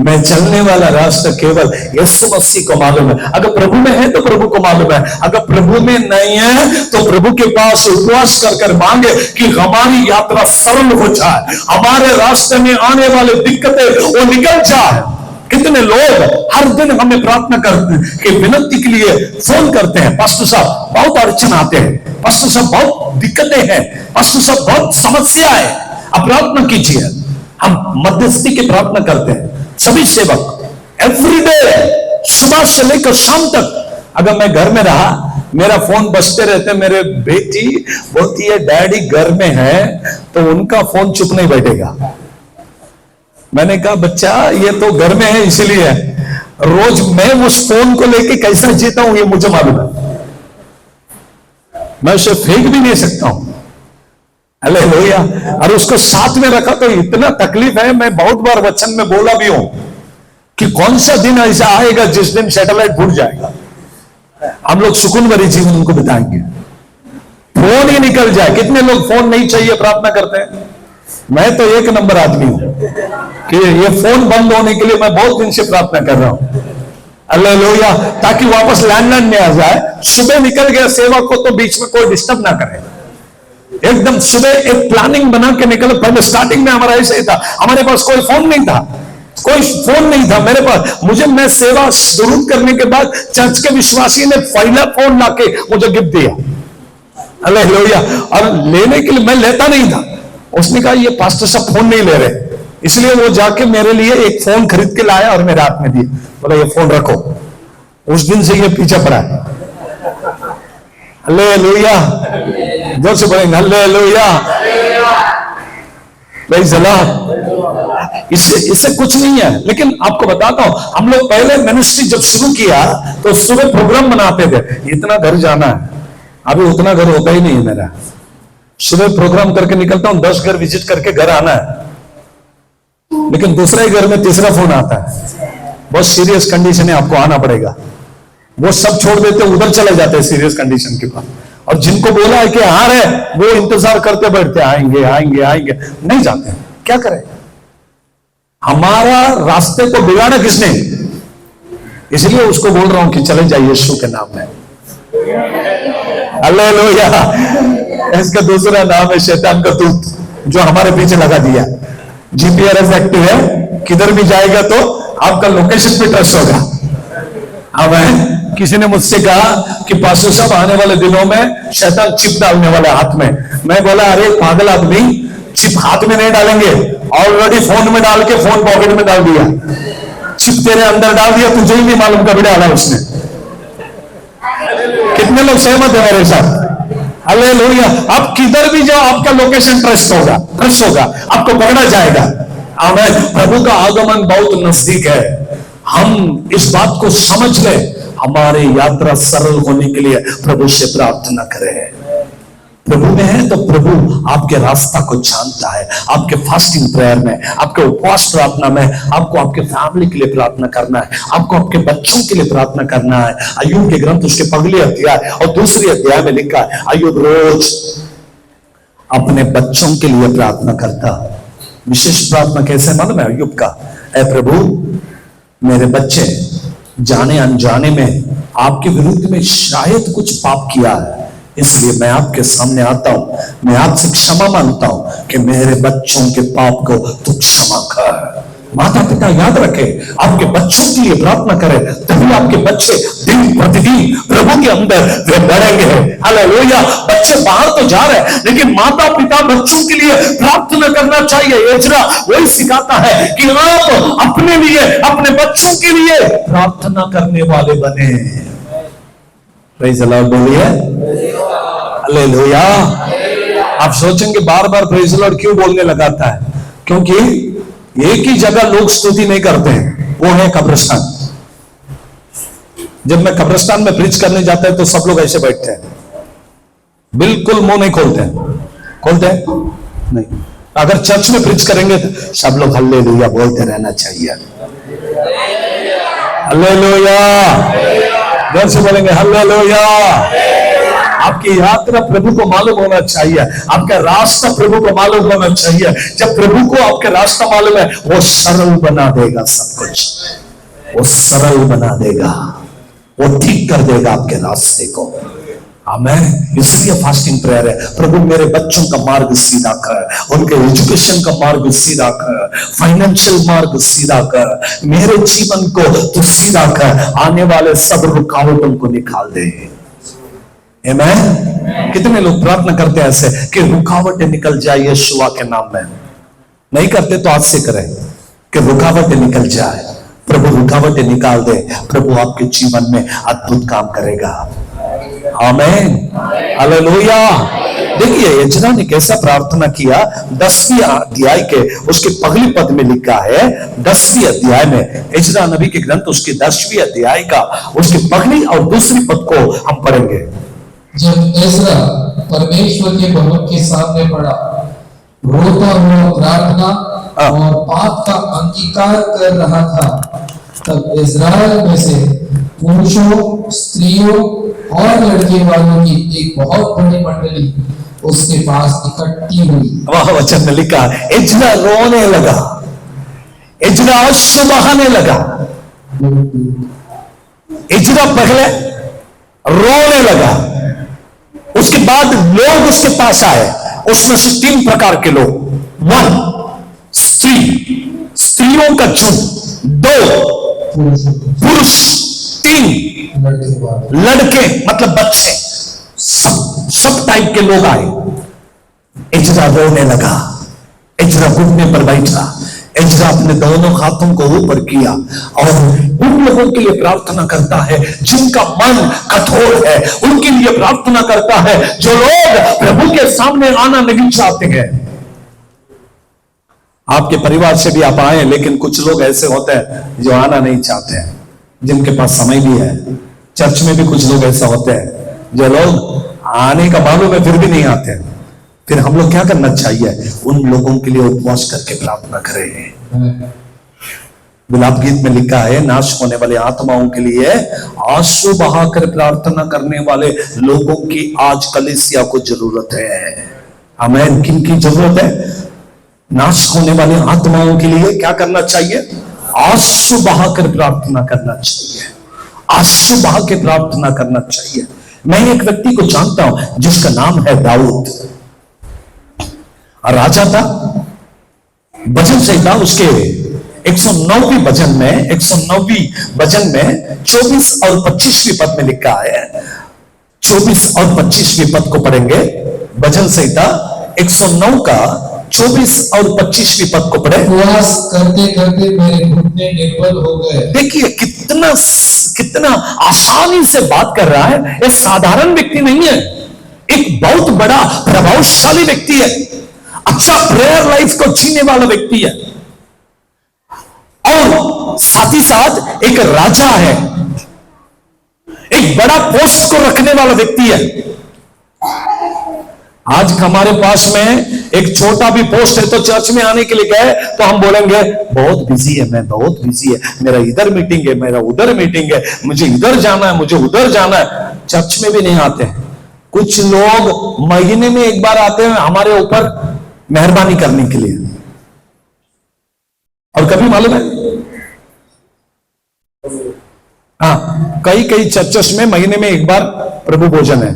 मैं चलने वाला रास्ता केवल यीशु मसीह को मालूम है. अगर प्रभु में है तो प्रभु को मालूम है, अगर प्रभु में नहीं है तो प्रभु के पास उपवास कर मांगे कि हमारी यात्रा सरल हो जाए, हमारे रास्ते में आने वाले दिक्कतें वो निकल जाए. कितने लोग हर दिन हमें प्रार्थना करते हैं कि विनती के लिए फोन करते हैं, पास्टर साहब बहुत अड़चन आते हैं, पास्टर साहब बहुत दिक्कतें हैं, पास्टर साहब बहुत समस्या है, आप प्रार्थना कीजिए. हम मध्यस्थी की प्रार्थना करते हैं. सभी सेवक एवरीडे सुबह से लेकर शाम तक, अगर मैं घर में रहा मेरा फोन बजते रहते, मेरे बेटी बोलती है डैडी घर में है, तो उनका फोन चुप नहीं बैठेगा. मैंने कहा बच्चा ये तो घर में है इसलिए है, रोज मैं उस फोन को लेके कैसा जीता हूं ये मुझे मालूम है, मैं उसे फेंक भी नहीं सकता हूं. हालेलुया. और उसको साथ में रखा तो इतना तकलीफ है. मैं बहुत बार वचन में बोला भी हूं कि कौन सा दिन ऐसा आएगा जिस दिन सैटेलाइट फूट जाएगा, हम लोग सुकून भरी जीवन उनको बिताएंगे, फोन ही निकल जाए. कितने लोग फोन नहीं चाहिए प्रार्थना करते हैं. मैं तो एक नंबर आदमी हूं कि ये फोन बंद होने के लिए मैं बहुत दिन से प्रार्थना कर रहा हूं. हालेलुया. ताकि वापस लैंडलाइन में आ जाए. सुबह निकल गया सेवा को तो बीच में कोई डिस्टर्ब ना करे. एकदम सुबह एक प्लानिंग बना के निकल. पहले स्टार्टिंग में हमारा ऐसा ही था, हमारे पास कोई फोन नहीं था, कोई फोन नहीं था मेरे पास. मैं सेवा शुरू करने के बाद चर्च के विश्वासी ने पहला फोन लाके मुझे गिफ्ट दिया. हालेलुया. और लेने के लिए मैं लेता नहीं था. उसने कहा ये पास्टर साहब फोन नहीं ले रहे, इसलिए वो जाके मेरे लिए एक फोन खरीद के लाया और मेरे हाथ में दिया. बोला ये फोन रखो. उस दिन से ये पीछे पड़ा है. हालेलुया. जोर से बोलेंगे हालेलुया. Praise the Lord. इससे कुछ नहीं है. लेकिन आपको बताता हूं, हम लोग पहले मिनिस्ट्री जब शुरू किया तो सुबह प्रोग्राम बनाते थे, इतना घर जाना है. अभी उतना घर होता ही नहीं है मेरा. सुबह प्रोग्राम करके निकलता हूं, 10 घर विजिट करके घर आना है. लेकिन दूसरे घर में तीसरा फोन आता है, बहुत सीरियस कंडीशन है, आपको आना पड़ेगा. वो सब छोड़ देते, उधर चले जाते हैं सीरियस कंडीशन के पास. और जिनको बोला है कि आ रहे वो इंतजार करते बैठते, आएंगे आएंगे आएंगे, नहीं जाते. क्या करें. हमारा रास्ते को बिगाड़ा किसने, इसलिए उसको बोल रहा हूं कि चले जाइए यीशु के नाम में. हालेलुया. इसका दूसरा नाम है शैतान का दूत, जो हमारे पीछे लगा दिया. जीपीआरएस एक्टिव है, किधर भी जाएगा तो आपका लोकेशन पे ट्रस्ट होगा. अब किसी ने मुझसे कहा कि पास्टर साहब आने वाले दिनों में शैतान चिप डालने वाले हाथ में. मैं बोला अरे पागल आदमी, चिप हाथ में नहीं डालेंगे, ऑलरेडी फोन में डाल के फोन पॉकेट में डाल दिया. चिप तेरे अंदर डाल दिया, तुझे ही नहीं मालूम कभी डाला उसने. कितने लोग सहमत है मेरे साथ. हालेलुया. आप किधर भी जाओ आपका लोकेशन ट्रस्ट होगा, आपको पकड़ा जाएगा. आमीन. प्रभु का आगमन बहुत नजदीक है. हम इस बात को समझ ले, हमारी यात्रा सरल होने के लिए प्रभु से प्रार्थना करें. प्रभु में है तो प्रभु आपके रास्ता को जानता है. आपके फास्टिंग प्रेयर में, आपके उपवास प्रार्थना में, आपको आपके फैमिली के लिए प्रार्थना करना है, आपको आपके बच्चों के लिए प्रार्थना करना है. अय्यूब के ग्रंथ उसके पहले अध्याय और दूसरे अध्याय में लिखा है, अय्यूब रोज अपने बच्चों के लिए प्रार्थना करता. विशेष प्रार्थना कैसे मालूम है अय्यूब का, ऐ प्रभु मेरे बच्चे जाने अनजाने में आपके विरुद्ध में शायद कुछ पाप किया है, इसलिए मैं आपके सामने आता हूं, मैं आपसे क्षमा मांगता हूं कि मेरे बच्चों के पाप को तू क्षमा कर. माता पिता याद रखे, आपके बच्चों के लिए प्रार्थना करें, तभी आपके बच्चे दिन प्रतिदिन प्रभु के अंदर वे बढ़ेंगे. हालेलुया. बच्चे बाहर तो जा रहे हैं, लेकिन माता पिता बच्चों के लिए प्रार्थना करना चाहिए. एजरा वही सिखाता है कि आप अपने लिए, अपने बच्चों के लिए प्रार्थना करने वाले बने. Praise the Lord. बोलिए हालेलुया. आप सोचेंगे बार बार प्रेज़ द लॉर्ड क्यों बोलने लगाता है, क्योंकि एक ही जगह लोग स्तुति नहीं करते हैं, वो है कब्रिस्तान। जब मैं कब्रिस्तान में प्रीच करने जाता है तो सब लोग ऐसे बैठते हैं, बिल्कुल मुंह नहीं खोलते हैं। खोलते हैं नहीं। अगर चर्च में प्रीच करेंगे तो सब लोग हालेलुया बोलते रहना चाहिए। हालेलुया, जोर से बोलेंगे हालेलुया। आपकी यात्रा प्रभु को मालूम होना चाहिए, आपका रास्ता प्रभु को मालूम होना चाहिए। जब प्रभु को आपका रास्ता मालूम है, वो सरल बना देगा, सब कुछ वो सरल बना देगा, वो ठीक कर देगा आपके रास्ते को। आमेन। इसलिए फास्टिंग प्रेयर है, प्रभु मेरे बच्चों का मार्ग सीधा कर, उनके एजुकेशन का मार्ग सीधा कर, फाइनेंशियल मार्ग सीधा कर, मेरे जीवन को तू सीधा कर, आने वाले सब रुकावटों को निकाल दे। आमेन। कितने लोग प्रार्थना करते हैं ऐसे कि रुकावटें निकल जाए यीशुआ के नाम में? नहीं करते तो आज से करें कि रुकावटें निकल जाए। प्रभु रुकावटें निकाल दे, प्रभु आपके जीवन में अद्भुत काम करेगा। आमेन, हालेलुया। देखिए यजना ने कैसा प्रार्थना किया। 10वीं अध्याय के उसके पहली पद में लिखा है, 10वीं अध्याय में यजना नबी के ग्रंथ उसके 10वीं अध्याय का उसके पहली और दूसरी पद को हम पढ़ेंगे। जब एजरा परमेश्वर के भवन के सामने पड़ा, रोता हुआ प्रार्थना और पाप का अंगीकार कर रहा था, तब इस्राएल में से पुरुषों, स्त्रियों और लड़के वालों की एक बहुत बड़ी मंडली उसके पास इकट्ठी हुई। वह वचन में लिखा, एजरा रोने लगा, एजरा अश्रु बहाने लगा। एजरा पहले रोने लगा, उसके बाद लोग उसके पास आए। उसमें से 3 प्रकार के लोग, 1 स्त्रियों का झुंड, 2 पुरुष, 3 लड़के मतलब बच्चे, सब टाइप के लोग आए। एजरा रोने लगा, एजरा घुटने पर बैठा, एजरा अपने दोनों हाथों को ऊपर किया और उन लोगों के लिए प्रार्थना करता है जिनका मन कठोर है, उनके लिए प्रार्थना करता है जो लोग प्रभु के सामने आना नहीं चाहते हैं। आपके परिवार से भी आप आए, लेकिन कुछ लोग ऐसे होते हैं जो आना नहीं चाहते हैं, जिनके पास समय भी है। चर्च में भी कुछ लोग ऐसा होते हैं जो लोग आने का मालूम है फिर भी नहीं आते हैं। फिर हम लोग क्या करना चाहिए? उन लोगों के लिए उपवास करके प्रार्थना करें। विलाप गीत में लिखा है, नाश होने वाले आत्माओं के लिए आंसू बहाकर प्रार्थना करने वाले लोगों की आज कलीसिया को जरूरत है। आमीन। किन की जरूरत है? नाश होने वाले आत्माओं के लिए क्या करना चाहिए? आंसू बहाकर प्रार्थना करना चाहिए, आंसू बहा के प्रार्थना करना चाहिए। मैं एक व्यक्ति को जानता हूं जिसका नाम है दाऊद, राजा था। भजन संहिता उसके 109वीं भजन में 109वीं भजन में 24 और 25वीं पद में लिखा है। 24 और 25वीं पद को पढ़ेंगे। भजन संहिता 109 का 24 और 25वीं पद को पढ़े। उपवास करते करते मेरे घुटने निर्बल हो गए। देखिए कितना आसानी से बात कर रहा है। ये साधारण व्यक्ति नहीं है, एक बहुत बड़ा प्रभावशाली व्यक्ति है, अच्छा प्रेयर लाइफ को जीने वाला व्यक्ति है और साथ ही साथ एक राजा है, एक बड़ा पोस्ट को रखने वाला व्यक्ति है। आज हमारे पास में एक छोटा भी पोस्ट है तो चर्च में आने के लिए गए तो हम बोलेंगे बहुत बिजी है, मैं बहुत बिजी है, मेरा इधर मीटिंग है, मेरा उधर मीटिंग है, मुझे इधर जाना है, मुझे उधर जाना है। चर्च में भी नहीं आते हैं। कुछ लोग महीने में एक बार आते हैं हमारे ऊपर मेहरबानी करने के लिए, और कभी मालूम है हाँ, कई चर्चेस में महीने में एक बार प्रभु भोजन है,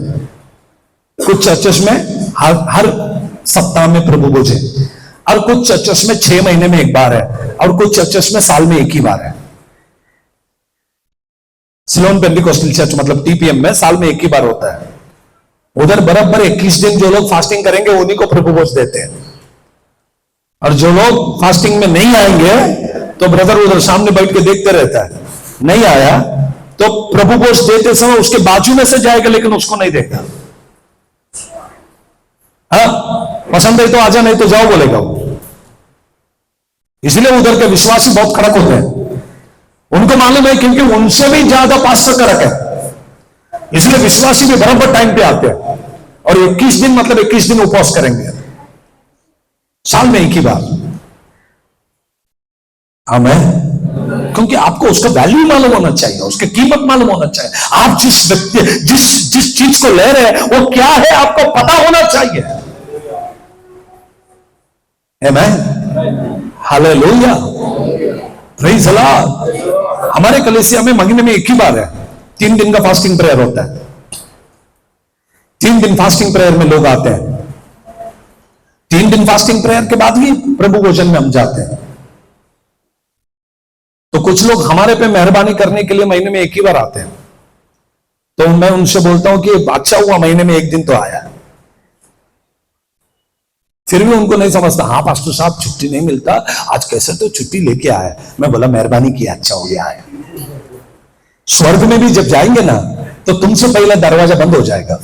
कुछ चर्चेस में हर सप्ताह में प्रभु भोजन, और कुछ चर्चेस में 6 महीने में एक बार है, और कुछ चर्चेस में साल में एक ही बार है। सिलोन पेंटिकोस्टल चर्च मतलब टीपीएम में साल में एक ही बार होता है। उधर बराबर 21 दिन जो लोग फास्टिंग करेंगे उन्हीं को प्रभु भोज देते हैं, और जो लोग फास्टिंग में नहीं आएंगे तो ब्रदर उधर सामने बैठ के देखते रहता है, नहीं आया तो प्रभु भोज देते समय उसके बाजू में से जाएगा लेकिन उसको नहीं देगा। हाँ, पसंद है तो आजा, नहीं तो जाओ बोलेगा वो। इसलिए उधर के विश्वासी बहुत खड़क होते हैं, उनको मालूम है क्योंकि उनसे भी ज्यादा पास्टर का रख है, इसलिए विश्वासी भी बराबर टाइम पे आते हैं और 21 दिन मतलब 21 दिन उपवास करेंगे साल में एक ही बार। आमीन। क्योंकि आपको उसका वैल्यू मालूम होना चाहिए, उसकी कीमत मालूम होना चाहिए। आप जिस व्यक्ति जिस चीज को ले रहे हैं वो क्या है आपको पता होना चाहिए। आमीन, हालेलुया, प्रेज़ द लॉर्ड। हमारे कलीसिया में महीने में एक ही बार है, 3 दिन का फास्टिंग प्रेयर होता है। 3 दिन फास्टिंग प्रेयर में लोग आते हैं। 3 दिन फास्टिंग प्रेयर के बाद ही प्रभु भोजन में हम जाते हैं। तो कुछ लोग हमारे पे मेहरबानी करने के लिए महीने में एक ही बार आते हैं, तो मैं उनसे बोलता हूं कि अच्छा हुआ महीने में एक दिन तो आया। फिर भी उनको नहीं समझता, हाँ पास्टर साहब छुट्टी नहीं मिलता, आज कैसे तो छुट्टी लेके आया। मैं बोला मेहरबानी किया, अच्छा हो गया आया। स्वर्ग में भी जब जाएंगे ना तो तुमसे पहले दरवाजा बंद हो जाएगा।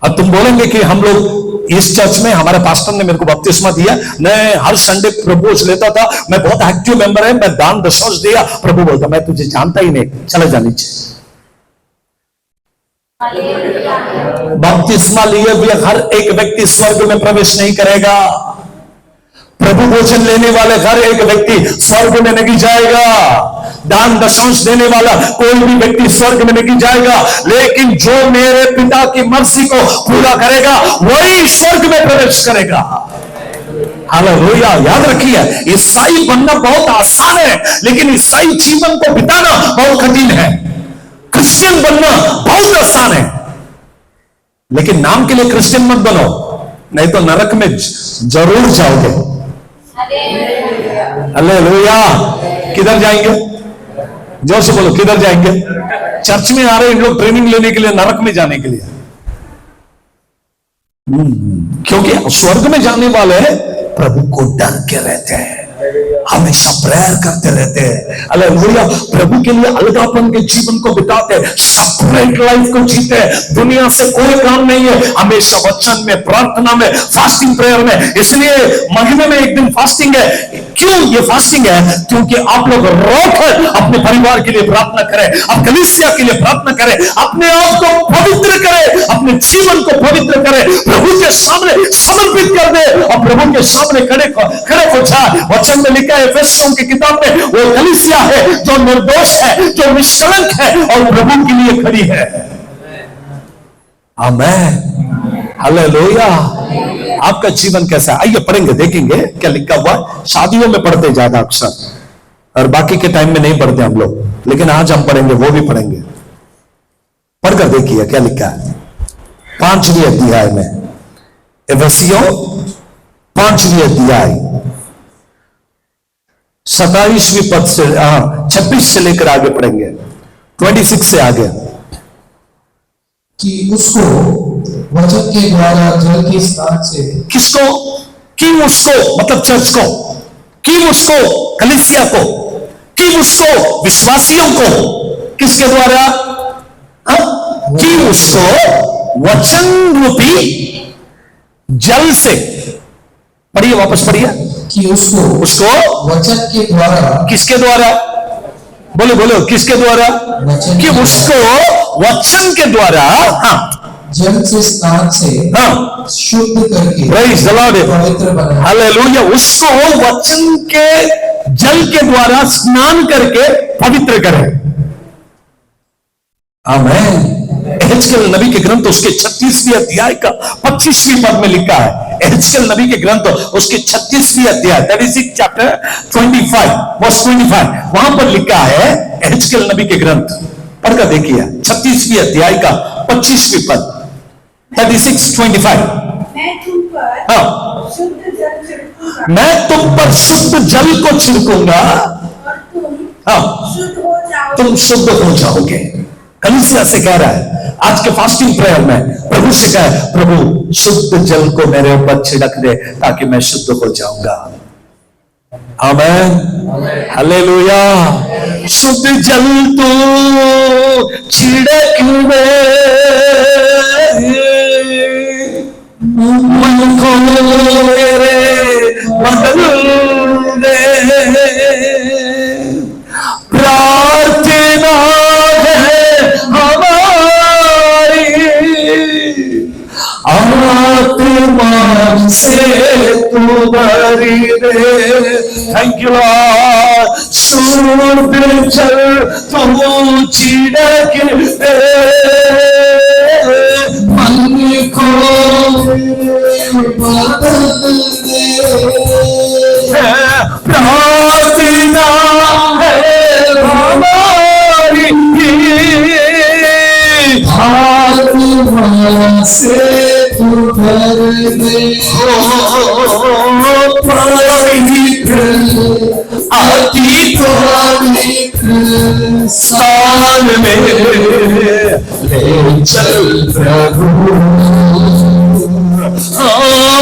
अब तुम बोलेंगे कि हम लोग इस चर्च में हमारे पास्टर ने मेरे को बपतिस्मा दिया, मैं हर संडे प्रभु लेता था, मैं बहुत एक्टिव मेंबर है, मैं दान दशंश दिया। प्रभु बोलता मैं तुझे जानता ही नहीं, चले जा नीचे। बपतिस्मा लिए हुए हर एक व्यक्ति स्वर्ग में प्रवेश नहीं करेगा। प्रभु भोजन लेने वाले हर एक व्यक्ति स्वर्ग में नहीं जाएगा। दान दशंश देने वाला कोई भी व्यक्ति स्वर्ग में नहीं जाएगा, लेकिन जो मेरे पिता की मर्जी को पूरा करेगा वही स्वर्ग में प्रवेश करेगा। हालेलुया। याद रखिए, ईसाई बनना बहुत आसान है, लेकिन ईसाई जीवन को बिताना बहुत कठिन है। क्रिश्चियन बनना बहुत आसान है, लेकिन नाम के लिए क्रिश्चियन मत बनो, नहीं तो नरक में जरूर जाओगे। हालेलुया। किधर जाएंगे? जोर से बोलो, किधर जाएंगे? चर्च में आ रहे इन लोग ट्रेनिंग लेने के लिए, नरक में जाने के लिए। क्योंकि स्वर्ग में जाने वाले प्रभु को डर के रहते हैं, हमेशा प्रेयर करते रहते हैं। हालेलुया। प्रभु के लिए अलगापन के जीवन को बिताते हैं, सेपरेट लाइफ को जीते हैं, दुनिया से कोई काम नहीं है, हमेशा वचन में, प्रार्थना में, फास्टिंग प्रेयर में। इसलिए महीने में एक दिन फास्टिंग है। क्यों ये फास्टिंग है? क्योंकि आप लोग रोकर अपने परिवार के लिए प्रार्थना करें, अब कलीसिया के लिए प्रार्थना करें, अपने आप को पवित्र करें, अपने जीवन को पवित्र करें, प्रभु के सामने समर्पित कर दे और प्रभु के सामने खड़े हो जाए। वचन में लिखा है एफेसियों की किताब में, वो कलीसिया है जो निर्दोष है, जो निष्कलंक है और प्रभु के लिए खड़ी है। आमीन, हालेलुया। आपका जीवन कैसा है? आइए पढ़ेंगे, देखेंगे क्या लिखा हुआ। शादियों में पढ़ते ज्यादा अक्सर, और बाकी के टाइम में नहीं पढ़ते हम लोग, लेकिन आज हम पढ़ेंगे, वो भी पढ़ेंगे। पढ़कर देखिए क्या लिखा है 5वें अध्याय में, एफेसियों 5वें अध्याय 27वीं पद से 26 से लेकर आगे पढ़ेंगे, 26 से आगे। कि उसको वचन के द्वारा जल के स्नान से, किसको? कि उसको मतलब चर्च को, कि उसको कलीसिया को, कि उसको विश्वासियों को, किसके द्वारा? कि उसको वचन रूपी जल से, पढ़िए वापस पढ़िए, कि उसको वचन के द्वारा, किसके द्वारा? बोलो बोलो, किसके द्वारा? कि उसको वचन के द्वारा, हाँ, जल से स्नान से, हाँ, शुद्ध करके प्रेज़ द लॉर्ड, पवित्र बनाए। हालेलुया। उसको वचन के जल के द्वारा स्नान करके पवित्र करे। आमीन। एहेजकेल नबी के ग्रंथ उसके 36वें अध्याय का 25वीं पद में लिखा है। एहेजकेल नबी के ग्रंथ उसके 36वें अध्याय, दैट इज चैप्टर 25 वर्स 25, वहां पर लिखा है एहेजकेल नबी के ग्रंथ, पढ़कर देखिए 36वें अध्याय का 25वीं पद, 36:25। मैं तुम पर शुद्ध जल को छिड़कूंगा हाँ, तुम शुद्ध हो जाओगे। कलीसिया से कह रहा है आज के फास्टिंग प्रेयर में, प्रभु से कह, प्रभु शुद्ध जल को मेरे ऊपर छिड़क दे ताकि मैं शुद्ध हो जाऊंगा। आमीन, हालेलुया। शुद्ध जल तो छिड़क दे, मन को मेरे बदल थैंक यू लॉर्ड। सूर बिचल तो चिड़क मन को बदल दे, प्रार्थना है हमारी, आत्मा से तू भर दे, अति पवित्र स्थान में ले चल प्रभु,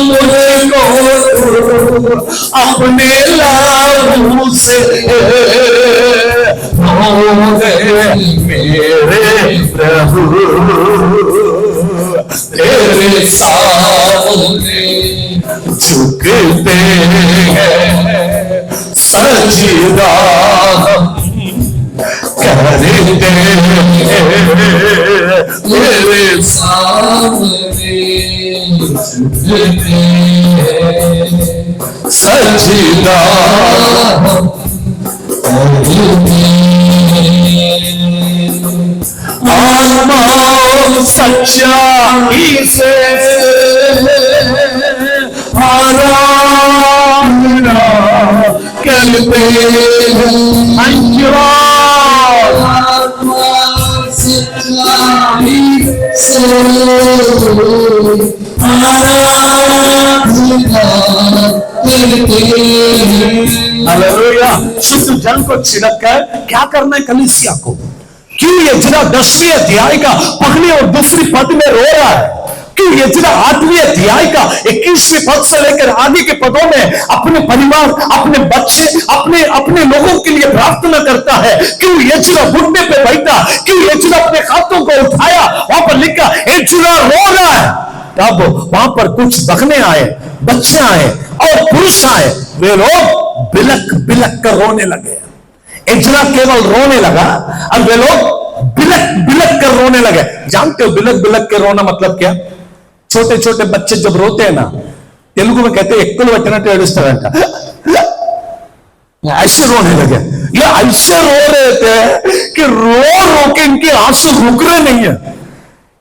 मुझको अपने लाभों से धो दे मेरे प्रभु, तेरे सामने झुकते हैं सजदा करते तेरे सामने झुकते हैं सजदा आत्मा सच्चाई से आराधना करते हैं। आत्मा सच्चाई से आराधना करते हैं। हालेलुया। शुद्ध जल को छिड़क कर क्या करना है कलीसिया को? क्यों यजना 10वीं अध्याय का पहली और दूसरी पद में रो रहा है? क्यों यजना 8वीं अध्याय का 21वें पद से लेकर आगे के पदों में अपने परिवार, अपने बच्चे, अपने अपने लोगों के लिए प्रार्थना करता है? क्यों यजना घुटने पे बैठा? क्यों यजना अपने हाथों को उठाया? वहां पर लिखा यजना रो रहा है। तब वहां पर कुछ बखने आए, बच्चे आए और पुरुष आए, वे लोग बिलक बिलक कर रोने लगे। यजना केवल रोने लगा और वे लोग बिलक बिलक कर रोने लगे। जानते हो बिलक बिलक के रोना मतलब क्या? छोटे छोटे बच्चे जब रोते हैं ना, तेलुगु में कहते हैं एक्कुल वचनट एडुस्तारंट, ऐसे रोने लगे। ये ऐसे रो रहे थे कि रो रो के इनके आंसू रुक रहे नहीं है।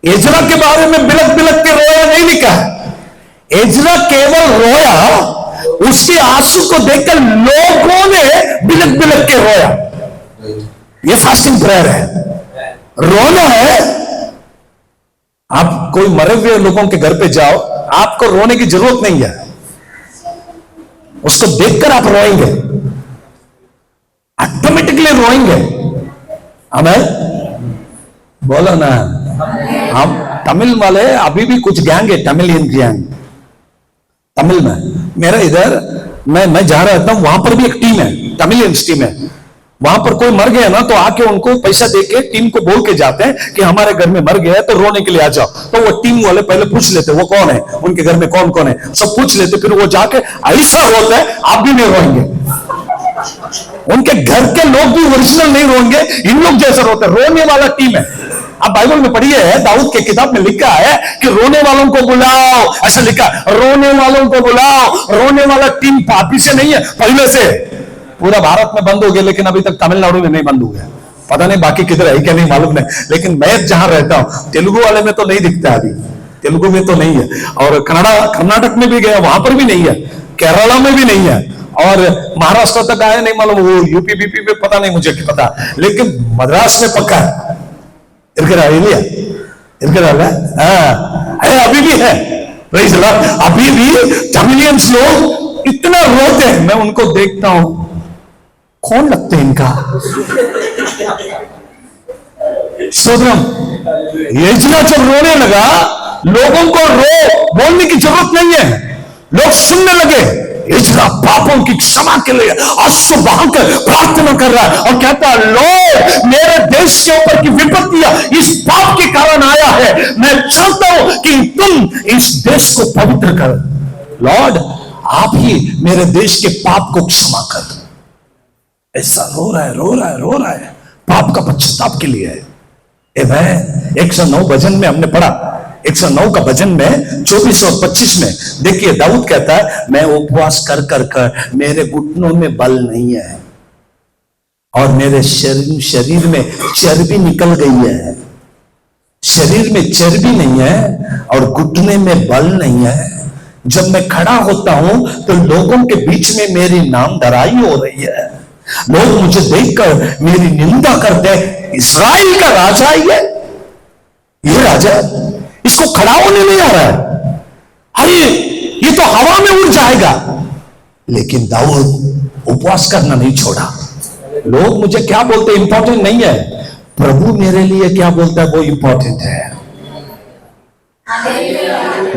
यजना के बारे में बिलक बिलक के रोया नहीं लिखा है। यजना केवल रोया, उसके आंसू को देखकर लोगों ने बिलक बिलक के रोया। ये फास्टिंग प्रेयर है, रोना है। आप कोई मरे हुए लोगों के घर पे जाओ, आपको रोने की जरूरत नहीं है, उसको देखकर आप रोएंगे, ऑटोमेटिकली रोएंगे। हमें बोलो ना, हम तमिल वाले अभी भी कुछ गैंग है, तमिलियन गैंग तमिल में। मेरा इधर मैं जहां रहता हूं वहां पर भी एक टीम है, तमिलियंस टीम है। वहां पर कोई मर गया ना तो आके उनको पैसा देके टीम को बोल के जाते हैं कि हमारे घर में मर गया है तो रोने के लिए आ जाओ। तो वो टीम वाले पहले पूछ लेते वो कौन है, उनके घर में कौन कौन है, सब पूछ लेते। फिर वो जाके ऐसा होता है आप भी नहीं रोएंगे, उनके घर के लोग भी ओरिजिनल नहीं रोएंगे, इन लोग जैसा रोते। रोने वाला टीम है। आप बाइबल में पढ़िए, दाऊद के किताब में लिखा है कि रोने वालों को बुलाओ, ऐसा लिखा, रोने वालों को बुलाओ। रोने वाला टीम पापी से नहीं है, पहले से। पूरा भारत में बंद हो गया, लेकिन अभी तक तमिलनाडु में नहीं बंद हो गया। पता नहीं बाकी किधर है क्या नहीं मालूम नहीं, लेकिन मैं जहां रहता हूं तेलुगु वाले में तो नहीं दिखता, अभी तेलुगु में तो नहीं है। और कर्नाटक में भी गया, वहां पर भी नहीं है, केरला में भी नहीं है, और महाराष्ट्र तक आया नहीं मालूम, वो यूपी बीपी में पता नहीं, मुझे क्या पता, लेकिन मद्रास में पक्का है। अभी भी है, अभी भी तमिलियंस लोग इतना रोते हैं, मैं उनको देखता हूं, कौन लगते हैं इनका? सोदरम यजना जब रोने लगा, लोगों को रो बोलने की जरूरत नहीं है, लोग सुनने लगे। यजना पापों की क्षमा के लिए आंसू बहाकर प्रार्थना कर रहा है और कहता है, लॉर्ड मेरे देश के ऊपर की विपत्तियां इस पाप के कारण आया है, मैं चाहता हूं कि तुम इस देश को पवित्र कर। लॉर्ड आप ही मेरे देश के पाप को क्षमा कर। ऐसा रो रहा है, रो रहा है, रो रहा है, पाप का पश्चाताप के लिए है। 109 भजन में हमने पढ़ा, 109 का भजन में 24 और 25 में देखिए दाऊद कहता है, मैं उपवास कर कर कर मेरे घुटनों में बल नहीं है और मेरे शरीर में चर्बी निकल गई है। शरीर में चर्बी नहीं है और घुटने में बल नहीं है। जब मैं खड़ा होता हूं तो लोगों के बीच में मेरी नाम धराई हो रही है। लोग मुझे देखकर मेरी निंदा करते हैं, इस्राएल का राजा ये राजा, इसको खड़ा होने नहीं आ रहा है, अरे ये तो हवा में उड़ जाएगा। लेकिन दाऊद उपवास करना नहीं छोड़ा। लोग मुझे क्या बोलते इंपॉर्टेंट नहीं है, प्रभु मेरे लिए क्या बोलता है वो इंपॉर्टेंट है।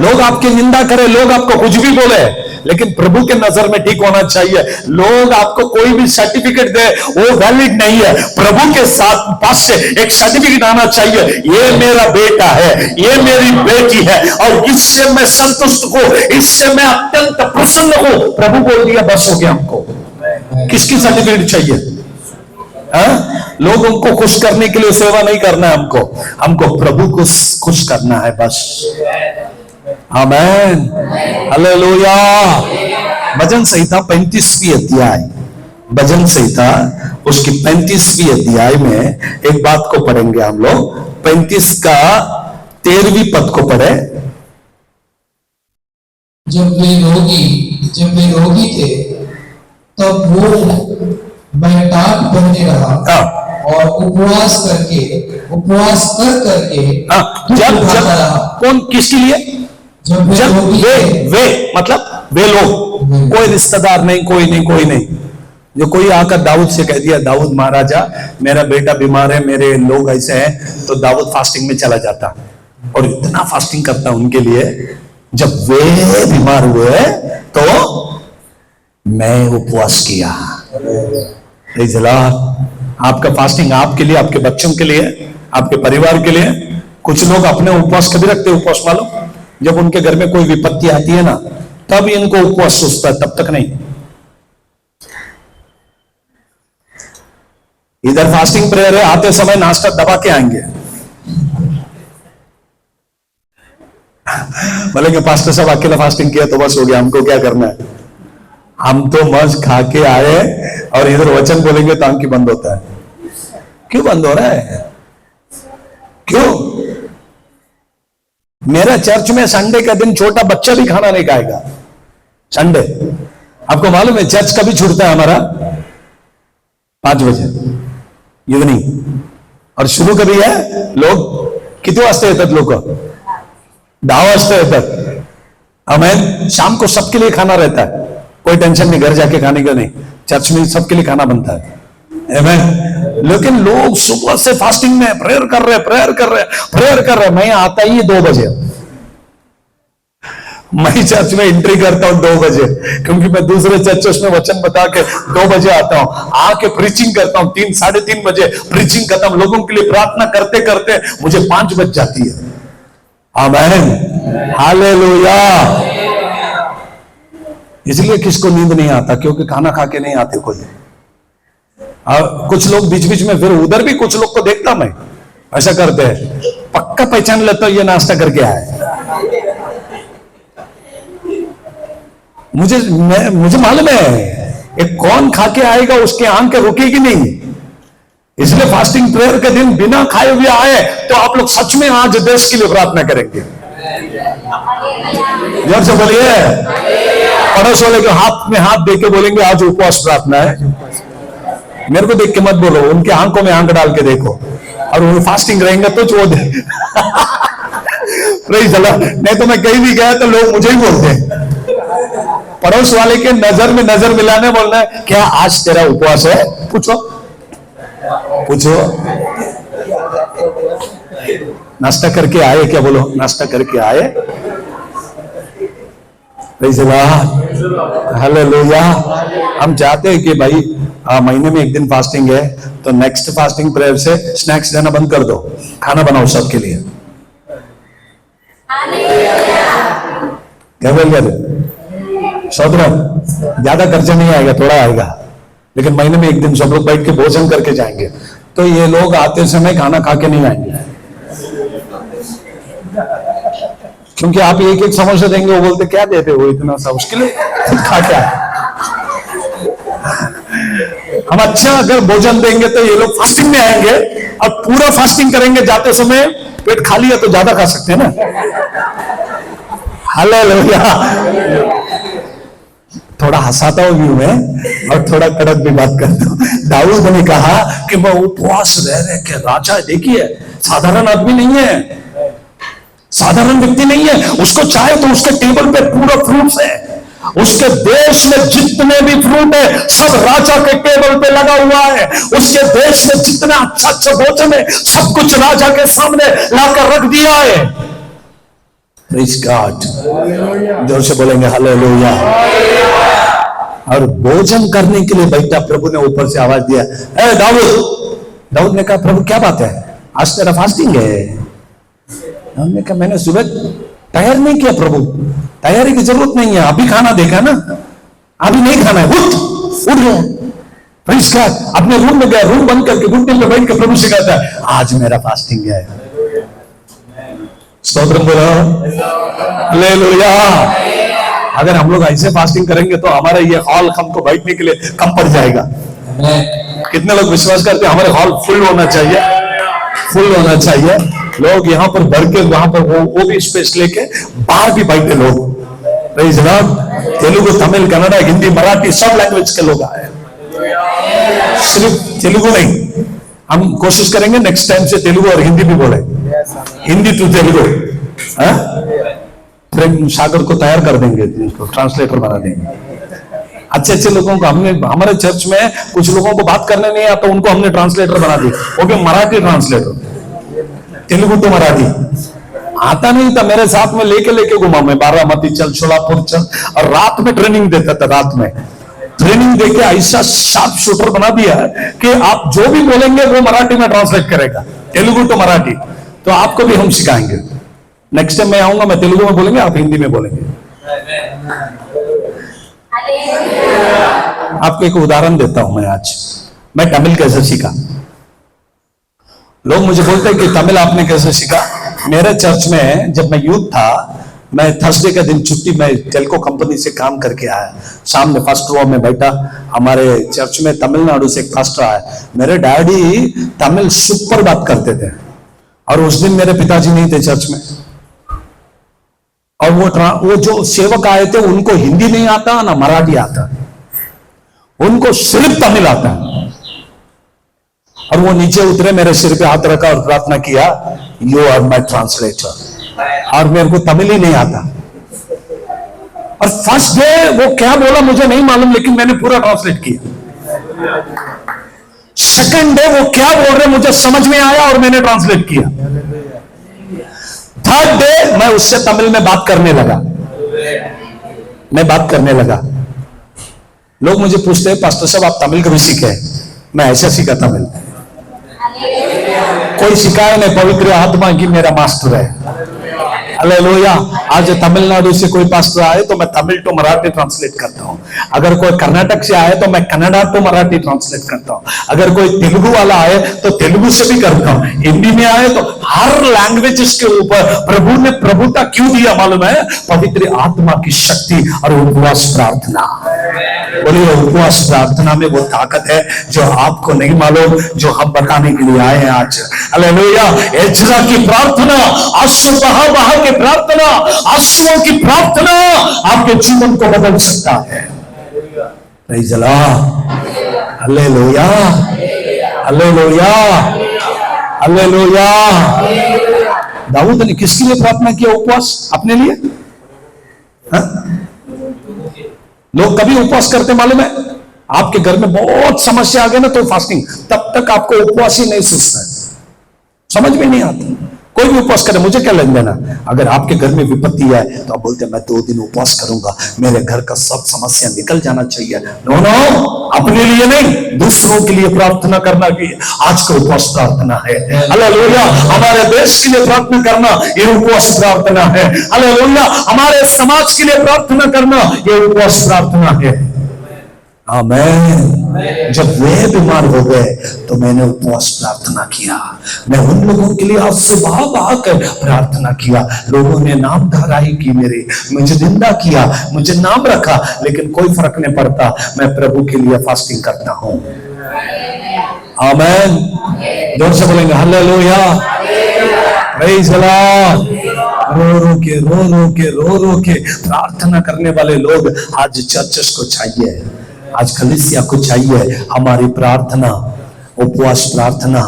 लोग आपकी निंदा करें, लोग आपको कुछ भी बोले, लेकिन प्रभु के नजर में ठीक होना चाहिए। लोग आपको कोई भी सर्टिफिकेट दे वो वैलिड नहीं है। प्रभु के साथ पास से एक सर्टिफिकेट आना चाहिए, ये मेरा बेटा है, ये मेरी बेटी है और इससे मैं संतुष्ट हूं, इससे मैं अत्यंत प्रसन्न हूं। प्रभु बोल दिया बस हो गया। हमको किसकी सर्टिफिकेट चाहिए? लोगों को खुश करने के लिए सेवा नहीं करना है हमको प्रभु को खुश करना है बस। आमेन, हालेलुया। भजन संहिता 35वीं अध्याय, भजन संहिता उसकी 35वीं अध्याय में एक बात को पढ़ेंगे हम लोग। 35 का 13वीं पद को पढ़े। जब वे रोगी थे तब वो बैठाक बनने रहा और उपवास कर करके जब कौन किसके लिए? जब वे मतलब वे लोग, कोई रिश्तेदार नहीं, कोई नहीं। जो कोई आकर दाऊद से कह दिया, दाऊद महाराजा मेरा बेटा बीमार है, मेरे लोग ऐसे हैं, तो दाऊद फास्टिंग में चला जाता और इतना फास्टिंग करता उनके लिए। जब वे बीमार हुए तो मैं उपवास किया। आपका फास्टिंग आपके लिए, आपके बच्चों के लिए, आपके परिवार के लिए। कुछ लोग अपने उपवास कभी रखते हैं, उपवास मालूम, जब उनके घर में कोई विपत्ति आती है ना तब इनको उपवास सोचता है, तब तक नहीं। इधर फास्टिंग प्रेयर है, आते समय नाश्ता दबा के आएंगे। बोलेंगे पास्टर साहब अकेला फास्टिंग किया तो बस हो गया, हमको क्या करना है? हम तो मज खा के आए और इधर वचन बोलेंगे तो आंखें बंद होता है। क्यों बंद हो रहा है? क्यों? मेरा चर्च में संडे का दिन छोटा बच्चा भी खाना नहीं खाएगा। संडे आपको मालूम है चर्च कभी छूटता है हमारा? 5 बजे इवनिंग। और शुरू कभी है लोग कितने वाजते येतात? लोग 10 वाजता येतात। हमें शाम को सबके लिए खाना रहता है, कोई टेंशन नहीं, घर जाके खाने का नहीं, चर्च में सबके लिए खाना बनता है। लेकिन लोग सुबह से फास्टिंग में प्रेयर कर रहे। मैं आता ही 2 बजे, मैं चर्च में एंट्री करता हूं 2 बजे, क्योंकि मैं दूसरे चर्चों में वचन बता के 2 बजे आता हूं, आके प्रीचिंग करता हूं। 3 साढ़े 3 बजे प्रीचिंग खत्म, लोगों के लिए प्रार्थना करते करते मुझे 5 बज जाती है। आमीन, हालेलुया। इसलिए किसको नींद नहीं आता? क्योंकि खाना खा के नहीं आते कोई। कुछ लोग बीच बीच में, फिर उधर भी कुछ लोग को देखता मैं ऐसा करते हैं, पक्का पहचान लेता ये नाश्ता करके आए। मुझे मालूम है एक कौन खा के आएगा उसके आंखें रुकेगी नहीं। इसलिए फास्टिंग प्रेयर के दिन बिना खाए हुए आए तो आप लोग सच में आज देश के लिए प्रार्थना करेंगे। जोर से बोलिए। पड़ोस वाले के हाथ में हाथ देके बोलेंगे आज उपवास प्रार्थना है। मेरे को देख के मत बोलो, उनके आंखों में आंख डाल के देखो, और वो फास्टिंग रहेंगे तो छोड़ दे। नहीं तो मैं कहीं भी गया तो लोग मुझे ही बोलते हैं। पड़ोस वाले के नजर में नजर मिलाने बोलना है, क्या आज तेरा उपवास है? पूछो नाश्ता करके आए क्या? बोलो नाश्ता करके आए। हालेलुया। हम चाहते हैं कि भाई महीने में 1 दिन फास्टिंग है तो नेक्स्ट फास्टिंग प्रेयर से स्नैक्स देना बंद कर दो, खाना बनाओ सबके लिए। क्या बोल रहे? ज्यादा खर्चा नहीं आएगा, थोड़ा आएगा, लेकिन महीने में 1 दिन सब लोग बैठ के भोजन करके जाएंगे। तो ये लोग आते समय खाना खा के नहीं आएंगे। क्योंकि आप एक एक समोसा देंगे, वो बोलते क्या देते हो इतना सा, उसके लिए खुद खा क्या है। हम अच्छा अगर भोजन देंगे तो ये लोग फास्टिंग में आएंगे, और पूरा फास्टिंग करेंगे, जाते समय पेट खाली है तो ज्यादा खा सकते हैं ना। हालेलुया। थोड़ा हंसाता हूं मैं और थोड़ा कड़क भी बात करता हूं। दाऊद ने कहा कि मैं उपवास रह रहे के राजा, देखिए साधारण आदमी नहीं है, साधारण व्यक्ति नहीं है। उसको चाहे तो उसके टेबल पे पूरा फ्रूट्स है, उसके देश में जितने भी फ्रूट है सब राजा के टेबल पे लगा हुआ है। उसके देश में जितना अच्छा अच्छा भोजन है सब कुछ राजा के सामने लाकर रख दिया है। प्रेज़ गॉड, जोर से बोलेंगे हालेलुया। और भोजन करने के लिए बेटा प्रभु ने ऊपर से आवाज दिया, ए दाऊद। दाऊद ने कहा प्रभु क्या बात है, आज तेरा फास्टिंग है। हमने कहा मैंने सुबह तैयार नहीं किया प्रभु, तैयारी की जरूरत नहीं है, अभी खाना देखा ना, अभी नहीं खाना है, उठ गया। प्रेज़ गॉड, अपने रूम में गया, रूम बंद करके घुटने में बैठ के प्रभु से कहता है आज मेरा फास्टिंग है। स्तोत्र बोलो हालेलुया। अगर हम लोग ऐसे फास्टिंग करेंगे तो हमारा ये हॉल हमको बैठने के लिए कम पड़ जाएगा। कितने लोग विश्वास करते हैं हमारे हॉल फुल होना चाहिए, फुल होना चाहिए। लोग यहाँ पर भर के वहां पर वो भी स्पेस लेके बाहर भी बैठे लोग। प्रेज़ गॉड, तेलुगु, तमिल, कन्नड़ा, हिंदी, मराठी सब लैंग्वेज के लोग आए, सिर्फ तेलुगु नहीं। हम कोशिश करेंगे नेक्स्ट टाइम से तेलुगु और हिंदी भी बोले, हिंदी टू तेलुगु। प्रेम सागर को तैयार कर देंगे, ट्रांसलेटर बना देंगे। अच्छे अच्छे लोगों को हमने, हमारे चर्च में कुछ लोगों को बात करने नहीं आता, उनको हमने ट्रांसलेटर बना दी, वो भी मराठी ट्रांसलेटर, तेलुगु टू मराठी। आता नहीं था, मेरे साथ में लेके घुमा, मैं बारामती चल, सोलापुर चल, और रात में ट्रेनिंग देता था। रात में ट्रेनिंग देके ऐसा शार्प शूटर बना दिया कि आप जो भी बोलेंगे वो मराठी में ट्रांसलेट करेगा, तेलुगु टू मराठी। तो आपको भी हम सिखाएंगे। नेक्स्ट टाइम मैं आऊंगा, मैं तेलुगु में बोलेंगे, आप हिंदी में बोलेंगे। आपको एक उदाहरण देता हूं मैं आज, मैं तमिल कैसे सीखा। लोग मुझे बोलते हैं कि तमिल आपने कैसे सीखा। मेरे चर्च में जब मैं यूथ था, मैं थर्सडे के दिन छुट्टी, मैं टेलको कंपनी से काम करके आया, सामने फर्स्ट रो में बैठा। हमारे चर्च में तमिलनाडु से एक पास्टर आया, मेरे डैडी तमिल सुपर बात करते थे, और उस दिन मेरे पिताजी नहीं थे चर्च में। और वो जो सेवक आए थे उनको हिंदी नहीं आता ना मराठी आता, उनको सिर्फ तमिल आता। और वो नीचे उतरे, मेरे सिर पे हाथ रखा और प्रार्थना किया, यू आर माई ट्रांसलेटर। और मेरे को तमिल ही नहीं आता। और फर्स्ट डे वो क्या बोला मुझे नहीं मालूम, लेकिन मैंने पूरा ट्रांसलेट किया। सेकंड डे वो क्या बोल रहे मुझे समझ में आया और मैंने ट्रांसलेट किया। थर्ड डे मैं उससे तमिल में बात करने लगा, मैं बात करने लगा। लोग मुझे पूछते हैं पास्टर साहब आप तमिल कभी सीखे? मैं ऐसा सीखा तमिल, कोई सिखाया नहीं, पवित्र आत्मा की मेरा मास्टर है। हालेलुया। आज तमिलनाडु से कोई पास्टर आए तो मैं तमिल टू मराठी ट्रांसलेट करता हूं। अगर कोई कर्नाटक से आए तो मैं कन्नड़ा टू मराठी ट्रांसलेट करता हूं। अगर कोई तेलुगु वाला आए तो तेलुगु से भी करता हूं। हिंदी में आए तो हर लैंग्वेजेस के ऊपर प्रभु ने प्रभुता क्यों दिया मालूम है? पवित्र आत्मा की शक्ति और उपवास प्रार्थना। बोलिए उपवास प्रार्थना में वो ताकत है जो आपको नहीं मालूम, जो हम बताने के लिए आए हैं आज। हालेलुया। एजरा की प्रार्थना, आंसू बहा के प्रार्थना, आंसुओं की प्रार्थना आपके जीवन को बदल सकता है। Praise the lord. Hallelujah, hallelujah, hallelujah. दाऊद ने किसके लिए प्रार्थना किया? उपवास, अपने लिए। लोग कभी उपवास करते मालूम है? आपके घर में बहुत समस्या आ गई ना तो फास्टिंग, तब तक आपको उपवास ही नहीं सूझता है, समझ में नहीं आता। कोई भी उपवास करे, मुझे क्या लेन देना। अगर आपके घर में विपत्ति है तो आप बोलते हैं मैं 2 दिन उपवास करूंगा, मेरे घर का सब समस्या निकल जाना चाहिए। नो नो, अपने लिए नहीं, दूसरों के लिए प्रार्थना करना भी आज का उपवास प्रार्थना है। हालेलुया। हमारे देश के लिए प्रार्थना करना ये उपवास प्रार्थना है। हालेलुया। हमारे समाज के लिए प्रार्थना करना ये उपवास प्रार्थना है। आमीन। जब वे बीमार हो गए तो मैंने उपवास प्रार्थना किया। मैं उन लोगों के लिए आज से बहा कर प्रार्थना किया। लोगों ने नाम धराई की, मेरे मुझे निंदा किया, मुझे नाम रखा, लेकिन कोई फर्क नहीं पड़ता। मैं प्रभु के लिए फास्टिंग करता हूं। आमेन। जोर से बोलेंगे हालेलुया, प्रेज़ द लॉर्ड। रो रो के प्रार्थना करने वाले लोग आज चर्चेस को चाहिए, आज कलीसिया को चाहिए हमारी प्रार्थना, उपवास प्रार्थना,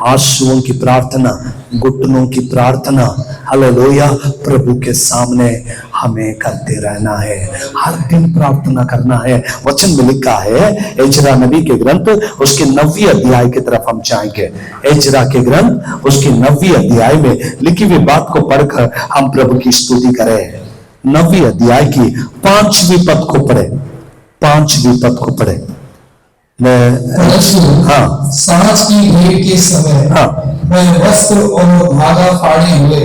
आंसुओं की प्रार्थना, घुटनों की प्रार्थना। हालेलुया। प्रभु के सामने हमें करते रहना है, हर दिन प्रार्थना करना है। वचन में लिखा है, एजरा नबी के ग्रंथ उसके 9वें अध्याय की तरफ हम जाएंगे। एजरा के ग्रंथ उसके 9वें अध्याय में लिखी हुई बात को पढ़कर हम प्रभु की स्तुति करें। 9वें अध्याय की 5वीं पद को पढ़े, 5वीं पद को पढ़े। हाँ, सांझ की भेंट के समय मैं वस्त्र और धागा फाड़े हुए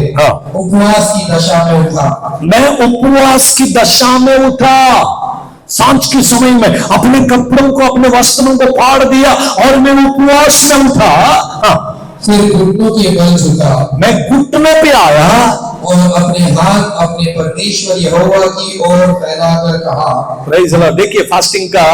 उपवास की दशा में उठा। मैं उपवास की दशा में उठा। सांझ के समय में अपने कपड़ों को, अपने वस्त्रों को फाड़ दिया और मैं उपवास में उठा। फिर घुटनों के बल झुका, मैं घुटनों पे आया और अपने हाथ अपने परमेश्वर यहोवा की ओर फैलाकर कहा। Praise the Lord. देखिए फास्टिंग का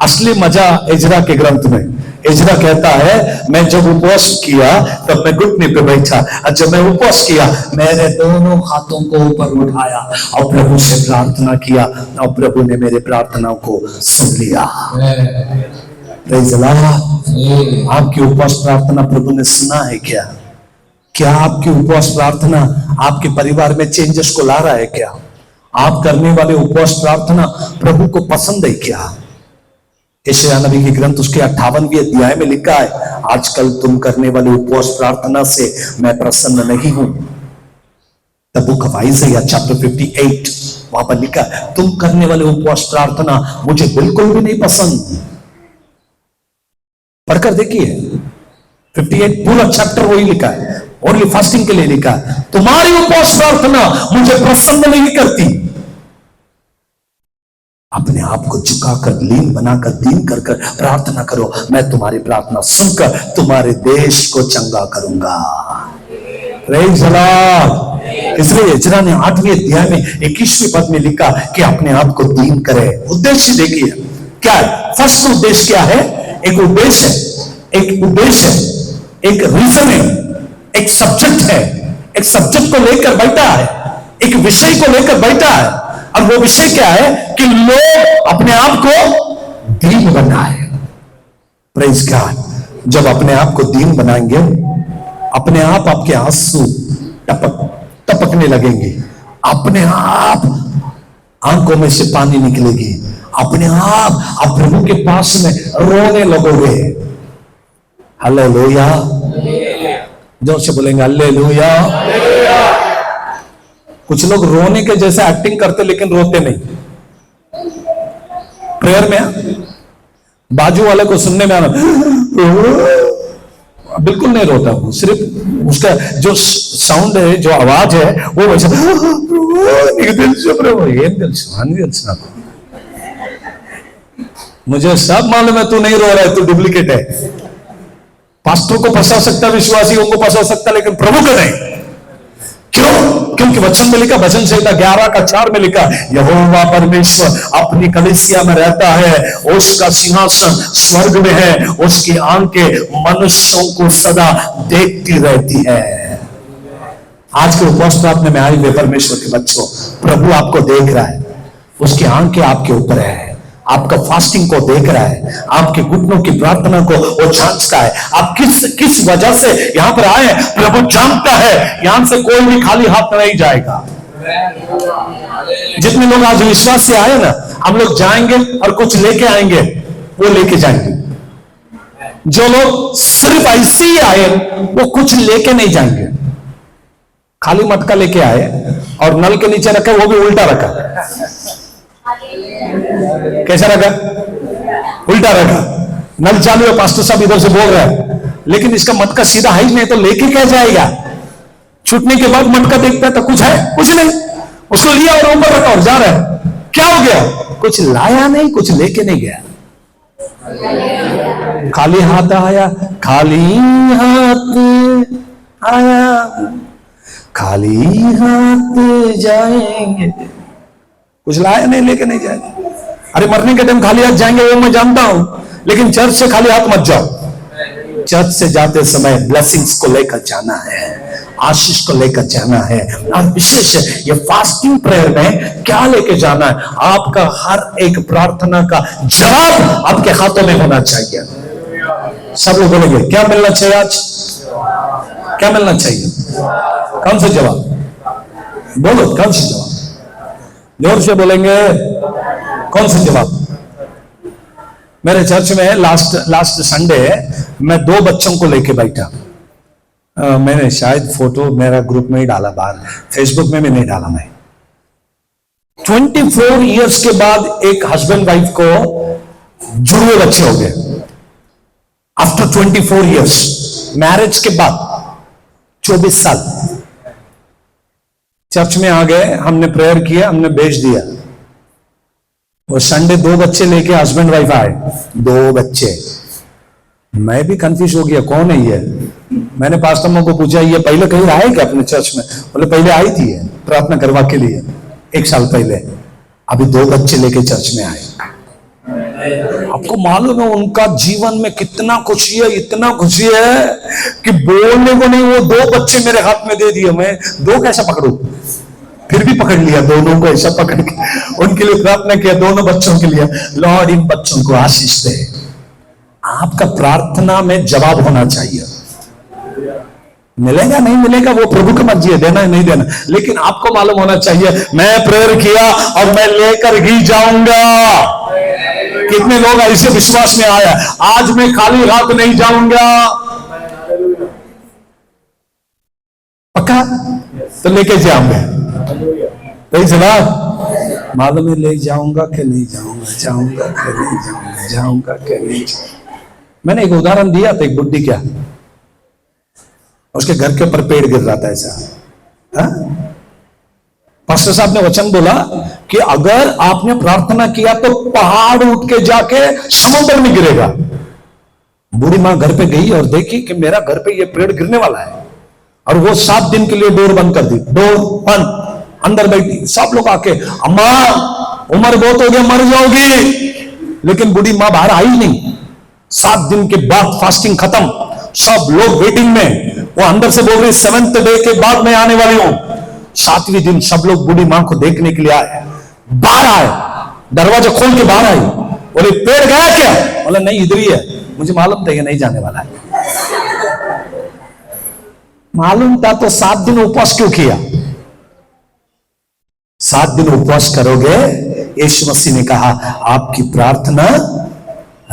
असली मजा एजरा के ग्रंथ में। एजरा कहता है मैं जब उपवास किया तब मैं घुटने पे बैठा, और जब मैं उपवास किया मैंने दोनों हाथों को ऊपर उठाया और प्रभु से प्रार्थना किया, और प्रभु ने मेरे प्रार्थनाओं को सुन लिया। Praise the Lord. आपकी उपवास प्रार्थना प्रभु ने सुना है क्या? क्या आपकी उपवास प्रार्थना आपके परिवार में चेंजेस को ला रहा है क्या? आप करने वाले उपवास प्रार्थना प्रभु को पसंद है क्या? यशायाह नबी की ग्रंथ उसके 58वें अध्याय में लिखा है, आजकल तुम करने वाले उपवास प्रार्थना से मैं प्रसन्न नहीं हूं। द बुक ऑफ आइज़ाया चैप्टर 58 वहां पर लिखा है, तुम करने वाले उपवास प्रार्थना मुझे बिल्कुल भी नहीं पसंद। पढ़कर देखिए 58 पूरा चैप्टर वही लिखा है, ओनली फास्टिंग के लिए लिखा है। तुम्हारी उपवास प्रार्थना मुझे प्रसन्न नहीं करती। अपने आप को झुकाकर, लीन बनाकर, दीन कर प्रार्थना करो। मैं तुम्हारी प्रार्थना सुनकर तुम्हारे देश को चंगा करूंगा। Praise the Lord. इसलिए एजरा ने 8वें अध्याय में 21वें पद में लिखा कि अपने आप को दीन करे। उद्देश्य देखिए क्या है। फर्स्ट उद्देश्य क्या है? एक उद्देश्य है, एक उद्देश्य है, एक रीजन है, एक सब्जेक्ट है। एक सब्जेक्ट को लेकर बैठा है, एक विषय को लेकर बैठा है, और वो विषय क्या है कि लोग अपने आप को दीन बनाए। Praise God. जब अपने आप को दीन बनाएंगे, अपने आप आपके आंसू टपकने लगेंगे, अपने आप आंखों में से पानी निकलेगी, अपने आप प्रभु के पास में रोने लगोगे। हालेलुया। जोर से बोलेंगे हालेलुया। कुछ लोग रोने के जैसे एक्टिंग करते लेकिन रोते नहीं। प्रेयर में बाजू वाले को सुनने में आना, बिल्कुल नहीं रोता हूं, सिर्फ उसका जो साउंड है, जो आवाज है वो वैसे मुझे सब मालूम है तू नहीं रो रहा है, तू डुप्लीकेट है। पास्टर को फंसा सकता, विश्वासियों को फंसा सकता, लेकिन प्रभु को नहीं। क्यों? क्योंकि वचन में लिखा, वचन संहिता 11:4 में लिखा, यहोवा परमेश्वर अपनी कलीसिया में रहता है, उसका सिंहासन स्वर्ग में है, उसकी आंखें मनुष्यों को सदा देखती रहती है। आज के उपवास प्रार्थना में आए हुए परमेश्वर के बच्चों, प्रभु आपको देख रहा है, उसकी आंखें आपके ऊपर है, आपका फास्टिंग को देख रहा है, आपके घुटनों की प्रार्थना को वो जांचता है। आप किस वजह से यहां पर आए, प्रभु जानता है। यहां से कोई भी खाली हाथ नहीं जाएगा। जितने लोग आज विश्वास से आए ना, हम लोग जाएंगे और कुछ लेके आएंगे, वो लेके जाएंगे। जो लोग सिर्फ ऐसे ही आए, वो कुछ लेके नहीं जाएंगे। खाली मटका लेके आए और नल के नीचे रखा, वो भी उल्टा रखा। कैसा रखा? उल्टा रखा। नल चालू है, पास्टर साहब इधर से बोल रहा है, लेकिन इसका मटका सीधा है ही नहीं, तो लेके क्या जाएगा? छूटने के बाद मटका देखता है तो कुछ है, कुछ नहीं। उसको लिया और ऊपर रखा और जा रहा है। क्या हो गया? कुछ लाया नहीं, कुछ लेके नहीं गया। खाली हाथ आया, खाली हाथ आया, खाली हाथ जाएंगे। कुछ लाया नहीं, लेके नहीं जाएंगे। अरे मरने के टाइम खाली हाथ जाएंगे वो मैं जानता हूं, लेकिन चर्च से खाली हाथ मत जाओ। चर्च से जाते समय ब्लेसिंग्स को लेकर जाना है, आशीष को लेकर जाना है। और विशेष ये फास्टिंग प्रेयर में क्या लेके जाना है? आपका हर एक प्रार्थना का जवाब आपके हाथों में होना चाहिए। सब लोग बोलेंगे क्या मिलना चाहिए आज? क्या मिलना चाहिए? कौन सा जवाब? बोलो कौन सा जवाब? जोर से बोलेंगे कौन सा जवाब? मेरे चर्च में लास्ट संडे मैं 2 बच्चों को लेके बैठा। मैंने शायद फोटो मेरा ग्रुप में ही डाला, बाहर फेसबुक में भी नहीं डाला। मैं 24 इयर्स के बाद एक हस्बैंड वाइफ को जुड़वे बच्चे हो गए। आफ्टर 24 इयर्स मैरिज के बाद 24 साल चर्च में आ गए। हमने प्रेयर किया, हमने भेज दिया। वो संडे 2 बच्चे लेके हस्बैंड वाइफ आए, 2 बच्चे। मैं भी कंफ्यूज हो गया, कौन है ये? मैंने पास्टर को पूछा ये पहले कहीं आए क्या अपने चर्च में? बोले पहले आई थी प्रार्थना करवा के लिए 1 साल पहले। अभी 2 बच्चे लेके चर्च में आए। आपको मालूम है उनका जीवन में कितना खुशी है, इतना खुशी है कि बोलने को नहीं। वो 2 बच्चे मेरे हाथ में दे दिए, मैं 2 कैसा पकड़ू? फिर भी पकड़ लिया, दोनों को ऐसा पकड़ के उनके लिए प्रार्थना किया, दोनों बच्चों के लिए। लॉर्ड इन बच्चों को आशीष दे। आपका प्रार्थना में जवाब होना चाहिए। मिलेगा नहीं मिलेगा वो प्रभु की मर्जी है, देना है नहीं देना, लेकिन आपको मालूम होना चाहिए मैं प्रेयर किया और मैं लेकर ही जाऊंगा। कितने लोग ऐसे विश्वास में आया, आज मैं खाली हाथ नहीं जाऊंगा? पक्का? तो लेके जाऊंगा। तो जवाब मालूम है, ले जाऊंगा कि नहीं जाऊंगा, जाऊंगा कि नहीं जाऊंगा, जाऊंगा कि नहीं जाऊंगा। मैंने एक उदाहरण दिया था, एक बुड्ढी क्या उसके घर के ऊपर पेड़ गिर रहा था ऐसा। पास्टर साहब ने वचन बोला कि अगर आपने प्रार्थना किया तो पहाड़ उठ के जाके समुद्र में गिरेगा। बूढ़ी मां घर पे गई और देखी कि मेरा घर पे ये पेड़ गिरने वाला है, और वो 7 दिन के लिए डोर बंद कर दी। डोर बंद, अंदर बैठी। सब लोग आके अम्मा उम्र बहुत हो गया, मर जाओगी। लेकिन बूढ़ी मां बाहर आई नहीं। 7 दिन के बाद फास्टिंग खत्म, सब लोग वेटिंग में। वो अंदर से बोल रही 7th डे के बाद मैं आने वाली हूं। 7वें दिन सब लोग बूढ़ी मां को देखने के लिए आए। बाहर आए, दरवाजा खोल के बाहर आई। बोले पेड़ गया क्या? बोला नहीं इधर ही है। मुझे मालूम था ये नहीं जाने वाला है। मालूम था तो 7 दिन उपवास क्यों किया? 7 दिन उपवास करोगे, यीशु मसीह ने कहा आपकी प्रार्थना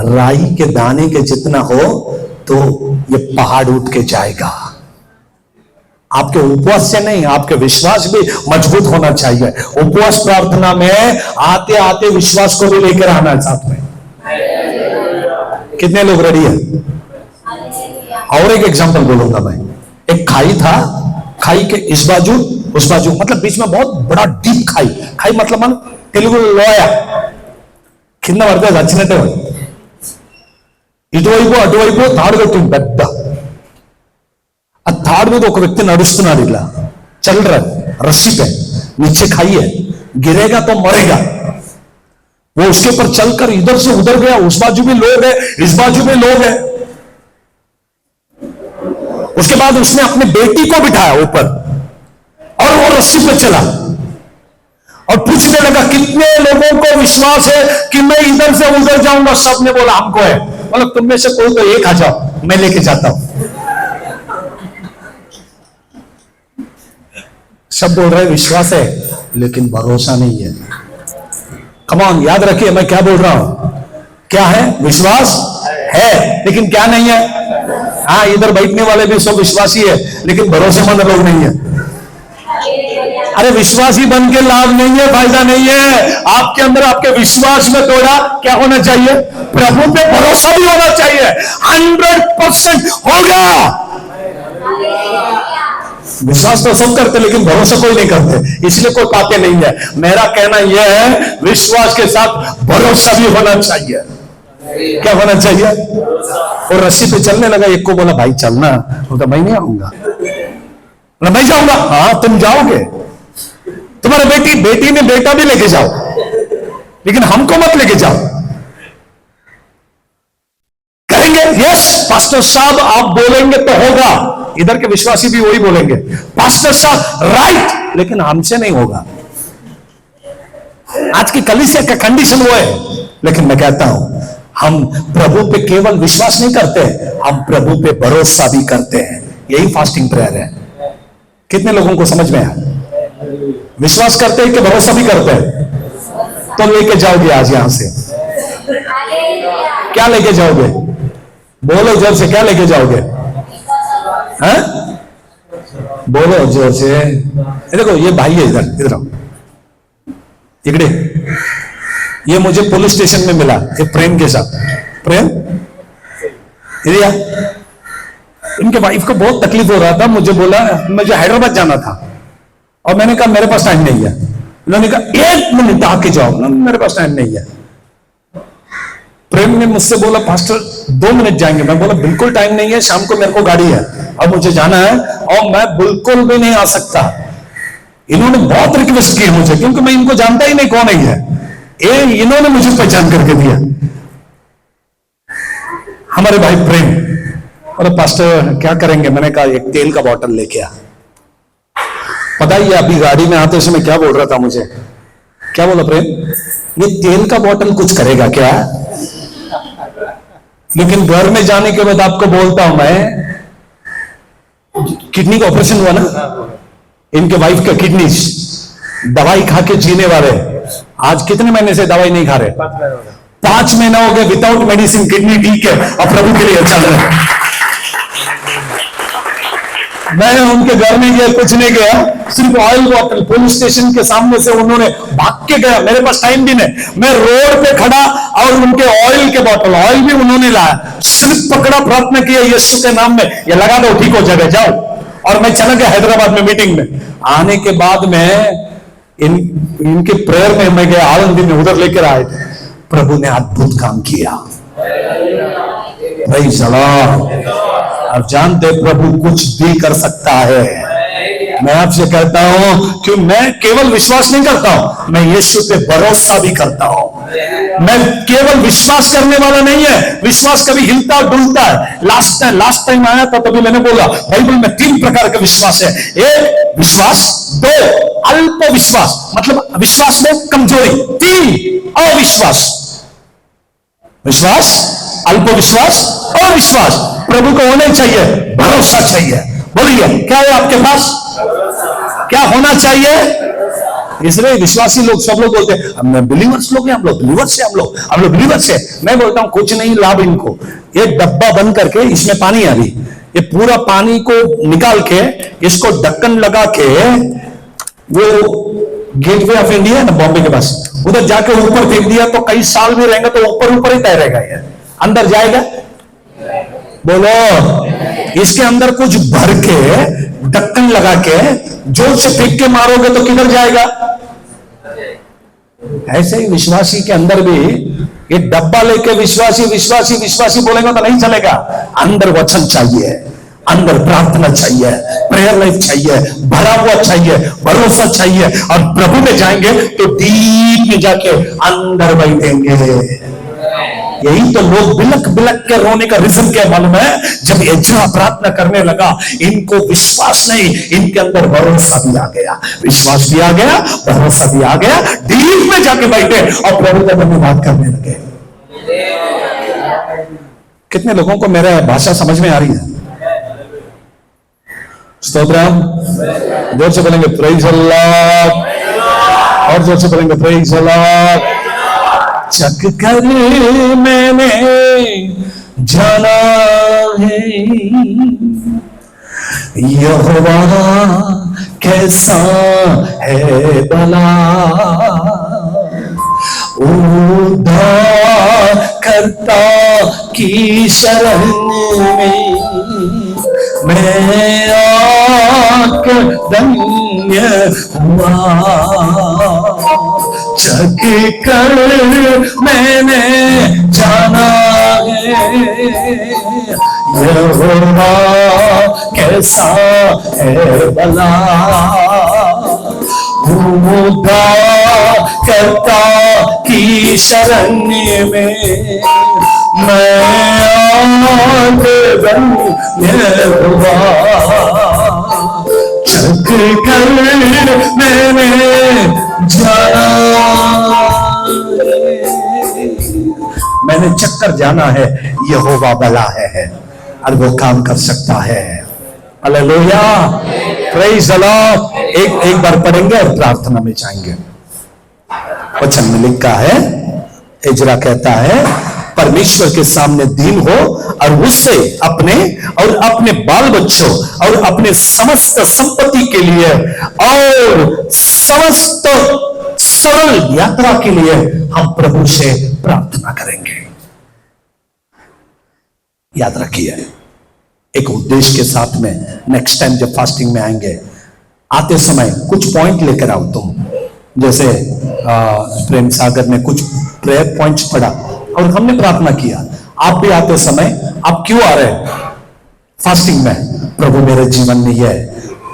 राई के दाने के जितना हो तो ये पहाड़ उठ के जाएगा। आपके उपवास से नहीं, आपके विश्वास भी मजबूत होना चाहिए। उपवास प्रार्थना में आते आते विश्वास को भी लेकर आना है साथ में। कितने लोग रेडी है? और एक एग्जांपल बोलूंगा मैं। एक खाई था, खाई के इस बाजू उस बाजू, मतलब बीच में बहुत बड़ा डीप खाई। खाई मतलब मन तेलुगु लोया కింద పడితే చచ్చినట్టే ఉంది. ఇటువైపు అటువైపు తాడు కట్టింది పెద్ద. ఆ తాడు మీద ఒక వ్యక్తి నడుస్తున్నాడు, ఇలా चल रहा है, रस्सी पे नीचे खाई है, गिरेगा तो मरेगा। वो उसके ऊपर चलकर इधर से उधर गया, उस बाजू भी लोग है, इस बाजू भी लोग है। उसके बाद उसने अपनी बेटी को बिठाया ऊपर और वो रस्सी पे चला और पूछने लगा कितने लोगों को विश्वास है कि मैं इधर से उधर जाऊंगा? सबने बोला हमको है। मतलब तुम में से कोई तो एक आ जाओ, मैं लेके जाता हूं। सब बोल रहे विश्वास है लेकिन भरोसा नहीं है। कमान याद रखिए मैं क्या बोल रहा हूं। क्या है? विश्वास है लेकिन क्या नहीं है? हाँ, इधर बैठने वाले भी सब विश्वासी है लेकिन भरोसेमंद लोग नहीं है। अरे विश्वासी बन के लाभ नहीं है, फायदा नहीं है। आपके अंदर आपके विश्वास में थोड़ा क्या होना चाहिए? प्रभु पे भरोसा भी होना चाहिए। 100% होगा। विश्वास तो सब करते लेकिन भरोसा कोई नहीं करते, इसलिए कोई पाते नहीं है। मेरा कहना यह है विश्वास के साथ भरोसा भी होना चाहिए। क्या होना चाहिए? और रस्सी पे चलने लगा, एक को बोला भाई चलना, बोलता मैं नहीं आऊंगा। बोला मैं जाऊंगा। हाँ तुम जाओगे, तुम्हारे बेटी ने बेटा भी लेके जाओ, लेकिन हमको मत लेके जाओ। कहेंगे यस पास्टर साहब आप बोलेंगे तो होगा, इधर के विश्वासी भी वही बोलेंगे पास्टर साहब राइट, लेकिन हमसे नहीं होगा। आज की कलीसिया का कंडीशन वो है। लेकिन मैं कहता हूं हम प्रभु पे केवल विश्वास नहीं करते, हम प्रभु पे भरोसा भी करते हैं। यही फास्टिंग प्रेयर है। कितने लोगों को समझ में आया? विश्वास करते हैं कि भरोसा भी करते हैं? तो लेके जाओगे आज यहां से, क्या लेके जाओगे? बोलो जोर से, क्या लेके जाओगे? हैं? बोलो जोर से। देखो ये भाई है, इधर इधर आओ, इकड़े। ये मुझे पुलिस स्टेशन में मिला, ये प्रेम के साथ। प्रेम इधर, इनके वाइफ को बहुत तकलीफ हो रहा था, मुझे बोला मुझे हैदराबाद जाना था, और मैंने कहा मेरे पास टाइम नहीं है। उन्होंने कहा 1 मिनट आके जाओ, मेरे पास टाइम नहीं है। प्रेम ने मुझसे बोला पास्टर 2 मिनट जाएंगे। मैं बोला बिल्कुल टाइम नहीं है, शाम को मेरे को गाड़ी है, अब मुझे जाना है और मैं बिल्कुल भी नहीं आ सकता। इन्होंने बहुत रिक्वेस्ट की मुझे, क्योंकि मैं इनको जानता ही नहीं कौन है ये, इन्होंने मुझे पहचान करके दिया। हमारे भाई प्रेम, और पास्टर क्या करेंगे? मैंने कहा एक तेल का बोतल लेके आ। पता ही अभी गाड़ी में आते समय क्या बोल रहा था मुझे, क्या बोला प्रेम? ये तेल का बोतल कुछ करेगा क्या? लेकिन घर में जाने के बाद आपको बोलता हूं मैं, किडनी का ऑपरेशन हुआ ना, इनके वाइफ का किडनी, दवाई खा के जीने वाले आज कितने महीने से दवाई नहीं खा रहे? 5 महीना हो गया विदाउट मेडिसिन, किडनी ठीक है और प्रभु के लिए चल रहे हैं। मैं उनके घर में गया, कुछ नहीं गया, सिर्फ ऑयल बोतल पुलिस स्टेशन के सामने से उन्होंने भाग के गया, मेरे पास टाइम भी नहीं, मैं रोड पे खड़ा और उनके ऑयल के बोतल, ऑयल भी उन्होंने लाया, सिर्फ पकड़ा, प्रार्थना किया यीशु के नाम में, ये लगा दो ठीक हो जाएगा, जाओ। और मैं चला गया हैदराबाद में मीटिंग में। आने के बाद में इनके प्रेयर में मैं गया, आनंदी में उधर लेकर आए थे। प्रभु ने अद्भुत काम किया। भाई सलाम। अब जानते प्रभु कुछ भी कर सकता है। मैं आपसे कहता हूं कि मैं केवल विश्वास नहीं करता हूं, मैं यीशु पे भरोसा भी करता हूं। मैं केवल विश्वास करने वाला नहीं है, विश्वास कभी हिलता और डुलता है। लास्ट टाइम आया था तभी मैंने बोला बाइबल में 3 प्रकार का विश्वास है। 1 विश्वास, 2 अल्प विश्वास, मतलब विश्वास में कमजोरी, 3 अविश्वास। विश्वास, अल्प विश्वास और विश्वास। प्रभु को होना चाहिए, भरोसा चाहिए। बोलिए क्या है आपके पास? क्या होना चाहिए? इसलिए विश्वासी लोग, सब लोग बोलते हैं हम बिलीवर्स लोग हैं, हम लोग बिलीवर्स हैं, हम लोग बिलीवर्स हैं। मैं बोलता हूं कुछ नहीं लाभ इनको। ये डब्बा बंद करके, इसमें पानी है अभी, ये पूरा पानी को निकाल के इसको ढक्कन लगा के, वो गेटवे ऑफ इंडिया है ना बॉम्बे के पास, उधर जाके ऊपर फेंक दिया तो कई साल भी रहेगा तो ऊपर ही तैरेगा। ये अंदर जाएगा? बोलो। इसके अंदर कुछ भर के ढक्कन लगा के जोर से फेंक के मारोगे तो किधर जाएगा? ऐसे ही विश्वासी के अंदर भी ये डब्बा लेके विश्वासी बोलेगा तो नहीं चलेगा। अंदर वचन चाहिए, अंदर प्रार्थना चाहिए, प्रेयर लाइफ चाहिए, भरा हुआ चाहिए, भरोसा चाहिए। और प्रभु में जाएंगे तो डीप में जाके अंदर बैठेंगे। यही तो लोग बिलक बिलक के रोने का रीजन क्या मालूम है? जब यज्ञ प्रार्थना करने लगा, इनको विश्वास नहीं, इनके अंदर भरोसा भी आ गया, विश्वास भी आ गया, भरोसा भी आ गया। डीप में जाके बैठे और प्रभु का धन्यवाद करने लगे। कितने लोगों को मेरा भाषा समझ में आ रही है? स्तोत्रम। जोर से बोलेंगे प्रेज़ अल्लाह, और जोर से बोलेंगे प्रेज़ अल्लाह। चक कर मैंने जाना है यहोवा कैसा है भला, उद्धार करता की शरण में मैं आकर धन्य हुआ। चक कर मैंने जाना है, यहोवा कैसा है भला, घूमूंगा करता की शरण में मैं आग हुआ, चक कर मैंने जाना, मैंने चक्कर जाना है, यहोवा भला है और वो काम कर सकता है। Hallelujah, praise the Lord. एक बार पढ़ेंगे और प्रार्थना में जाएंगे। वचन में लिखा है, इजरा कहता है, परमेश्वर के सामने दीन हो और उससे अपने और अपने बाल बच्चों और अपने समस्त संपत्ति के लिए और समस्त सरल यात्रा के लिए हम प्रभु से प्रार्थना करेंगे। याद रखिए, एक उद्देश्य के साथ में नेक्स्ट टाइम जब फास्टिंग में आएंगे, आते समय कुछ पॉइंट लेकर आओ तुम। जैसे प्रेम सागर ने कुछ प्रेयर पॉइंट्स पढ़ा और हमने प्रार्थना किया। आप भी आते समय आप क्यों आ रहे हैं फास्टिंग में? प्रभु मेरे जीवन में यह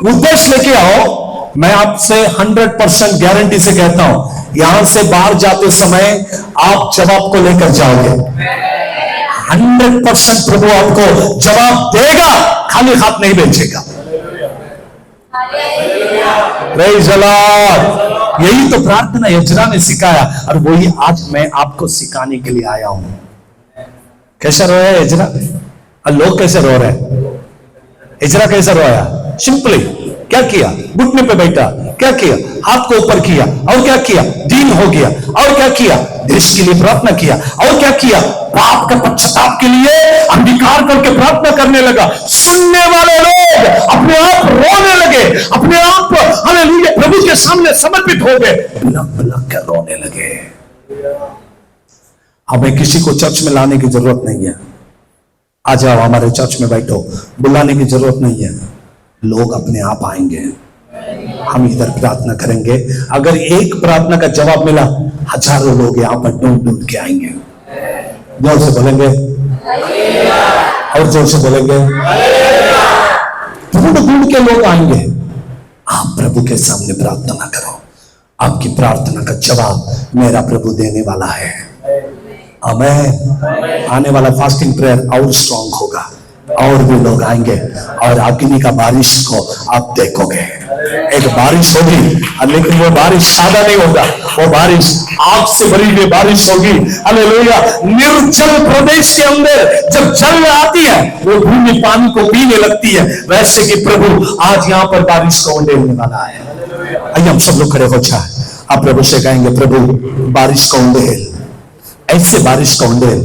उद्देश्य लेके आओ। मैं आपसे 100% गारंटी से कहता हूं, यहां से बाहर जाते समय आप जवाब को लेकर जाओगे। 100% प्रभु आपको जवाब देगा, खाली हाथ नहीं भेजेगा। Praise the Lord. यही तो प्रार्थना इजरा ने सिखाया और वही आज मैं आपको सिखाने के लिए आया हूं। कैसा रोया है इजरा और लोग कैसे रो रहे हैं? इजरा कैसा रोया? सिंपली क्या किया? घुटने पे बैठा, क्या किया? हाथ को ऊपर किया, और क्या किया? दीन हो गया, और क्या किया? देश के लिए प्रार्थना किया, और क्या किया? पाप का पश्चाताप के लिए अंगीकार करके प्रार्थना करने लगा। सुनने वाले लोग अपने आप रोने लगे, अपने आप हालेलुया प्रभु के सामने समर्पित हो गए, बिलक बिलक कर रोने लगे। हमें किसी को चर्च में लाने की जरूरत नहीं है। आ जाओ हमारे चर्च में बैठो, बुलाने की जरूरत नहीं है। लोग अपने आप आएंगे, हम इधर प्रार्थना करेंगे। अगर एक प्रार्थना का जवाब मिला, हजारों लोग यहाँ पर ढूंढ ढूंढ के आएंगे। जोर से बोलेंगे और जोर से बोलेंगे, ढूंढ ढूंढ के लोग आएंगे। आप प्रभु के सामने प्रार्थना करो, आपकी प्रार्थना का जवाब मेरा प्रभु देने वाला है। आमीन। आने वाला फास्टिंग प्रेयर और स्ट्रांग होगा, और भी लोग आएंगे और अग्नि का बारिश को आप देखोगे। एक बारिश होगी, लेकिन वो बारिश सादा नहीं होगा, वो बारिश आग से भरी हुई बारिश होगी। हालेलुया। निर्जल प्रदेश के अंदर जब जल आती है, वो भूमि पानी को पीने लगती है। वैसे कि प्रभु आज यहाँ पर बारिश को उंडेलने वाला है। आइए हम सब लोग खड़े हो जाए, आप प्रभु से कहेंगे, प्रभु बारिश को उंडेल, ऐसे बारिश को उंडेल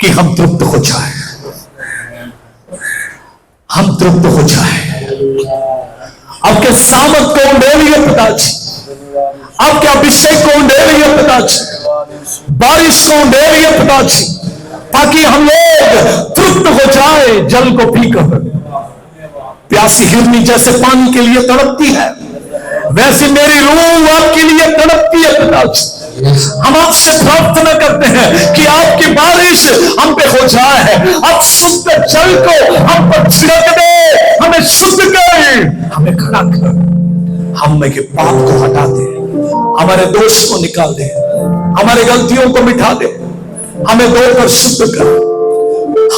कि हम तृप्त हो जाए, हम तृप्त हो जाए। आपके सामर्थ को उंडेलिए पिताजी, आपके अभिषेक को उंडेलिए पिताजी, बारिश को उंडेलिए पिताजी, ताकि हम लोग तृप्त हो जाए जल को पीकर। प्यासी हिरनी जैसे पानी के लिए तड़पती है, वैसे मेरी रूह आपके लिए तड़पती है पिताजी। हम आपसे प्रार्थना करते हैं कि आपकी बारिश हम पे हो जाए, आप शुद्ध जल को हम पर छिड़क दे, हमें शुद्ध कर, हमें खड़ा कर, हम में के पाप को हटा दे, हमारे दोष को निकाल दे, हमारे गलतियों को मिटा दे, हमें धोकर शुद्ध कर,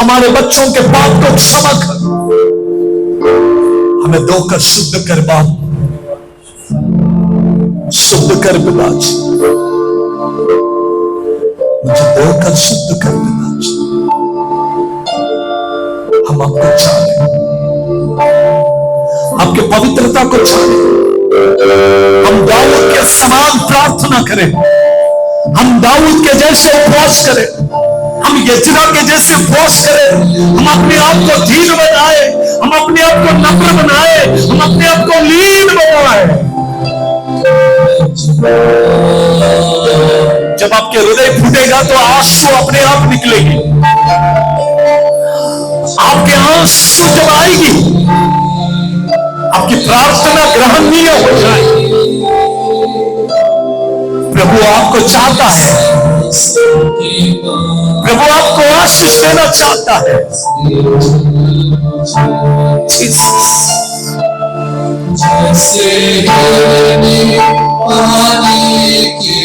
हमारे बच्चों के पाप को क्षमा कर, हमें धोकर शुद्ध कर, बाप शुद्ध कर पिताजी, मुझे धोकर शुद्ध कर पिताजी। हम आपको चाहें, आपके पवित्रता को चाहें। हम दाऊद के समान प्रार्थना करें, हम दाऊद के जैसे उपवास करें, हम यज्ञा के जैसे उपवास करें। हम अपने आप को धीर बनाए, हम अपने आप को नम्र बनाए, हम अपने आप को लीन बनाए। जब आपके हृदय फूटेगा तो आंसू अपने आप निकलेगी। आपके आंसू जब आएगी, आपकी प्रार्थना ग्रहणीय हो जाएगी। प्रभु आपको चाहता है, प्रभु प्रभु आपको आशीष देना चाहता है। जैसे पानी की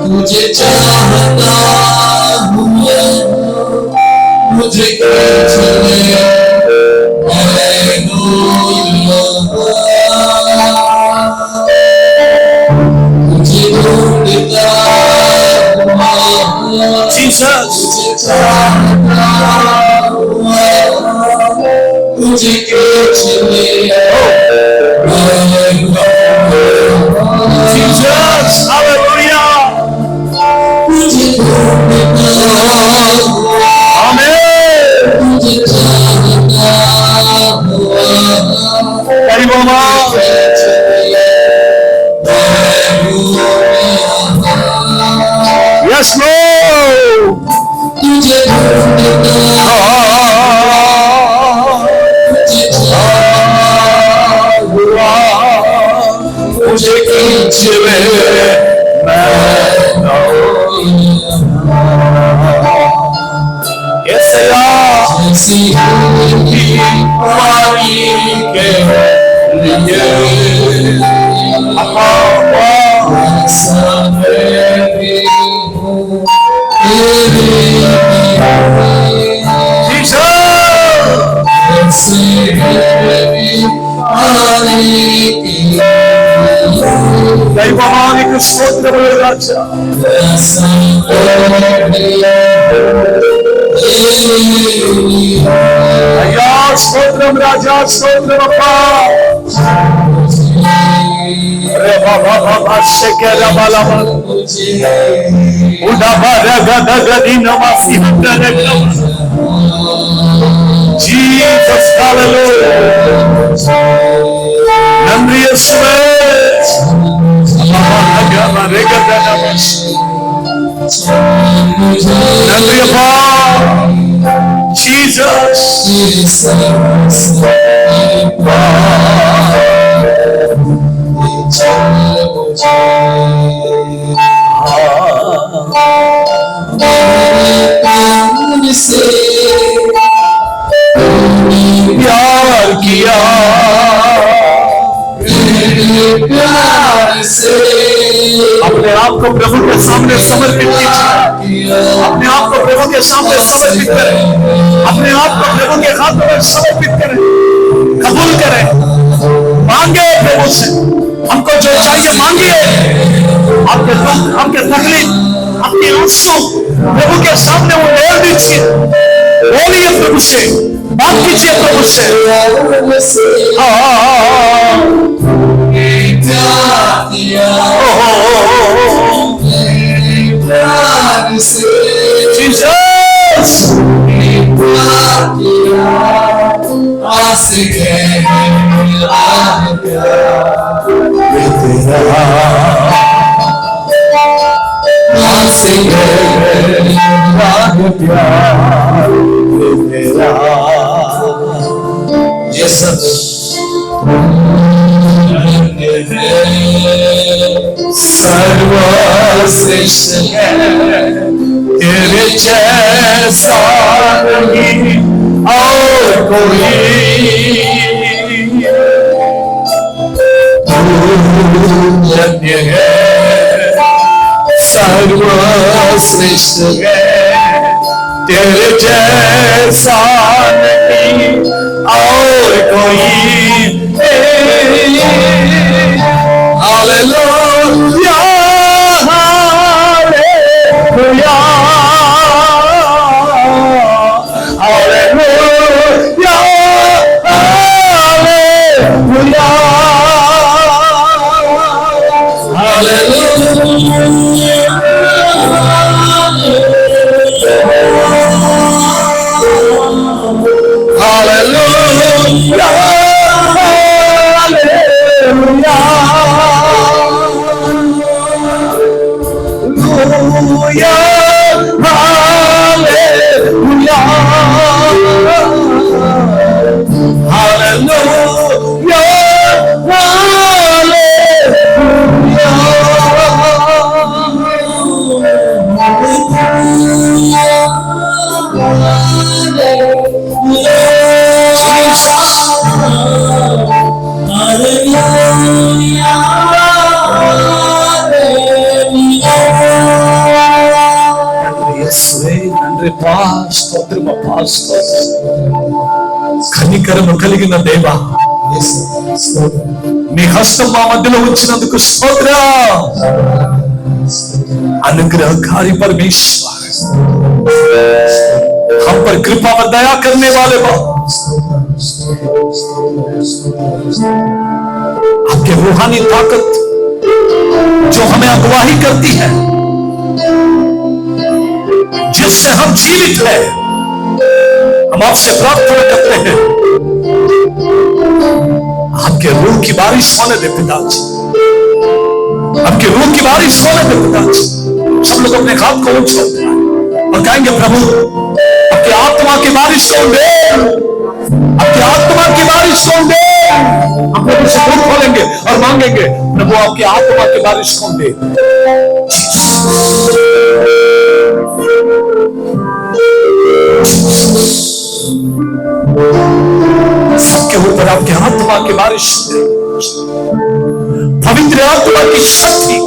तुझे चाहता हूँ, मुझे खींच ले तुझे ढूंढता तुझे चाहता तुझे खींच ले Jesus, hallelujah. तुझे ढूंढता Amen. तुझे चाहता Kari Baba. Yes, Lord. तुझे ढूंढता मुझे खींच ले जैसी पानी के लिए कई भगवान को स्तोत्र बोलेगा। स्तोत्रम राजा, स्तोत्रम अप्पा। अरे बाबा बाबा से क्या रबाला उड़ा बारा गदा गदी नमासी हंडने जीसस हालेलुया। नंदी यीशुवे नंदी अप्पा Jesus. प्यार किया अपने आप को प्रभु के सामने समर्पित कीजिए। अपने आप को प्रभु के सामने समर्पित करें। अपने आप को प्रभु के हाथों में समर्पित करें। कबूल करें। मांगे प्रभु से, हमको जो चाहिए मांगिए। आपके दुख, आपके तकलीफ, अपने आंसू प्रभु के सामने वो डाल दीजिए। बोलिए प्रभु से, बात कीजिए प्रभु से। Jesus. सर्वश्रेष्ठ है तेरे जैसा नहीं और कोई। धन्य है सर्वश्रेष्ठ है तेरे जैसा नहीं और कोई। हालेलुया हालेलुया हालेलुया हालेलुया తండ్రి స్తోత్రమప్పా కనికరము కలిగిన దేవా మీ హస్తం మా మధ్యలో ఉంచినందుకు స్తోత్రం अनुग्रहकारी परमेश्वर हम पर कृपा और दया करने वाले आपके रूहानी ताकत जो हमें अगुवाही करती है जिससे हम जीवित हैं हम आपसे प्रार्थना करते हैं आपके रूह की बारिश होने दे पिताजी आपके रूह की बारिश होने दे पिताजी सब लोग अपने हाथ को ऊंचा और कहेंगे प्रभु आपकी आत्मा की बारिश को दे आपकी आत्मा की बारिश को दे हम प्रभु से मुंह खोलेंगे और मांगेंगे प्रभु आपकी आत्मा की बारिश को दे सबके ऊपर आपकी आत्मा की बारिश पवित्र आत्मा की शक्ति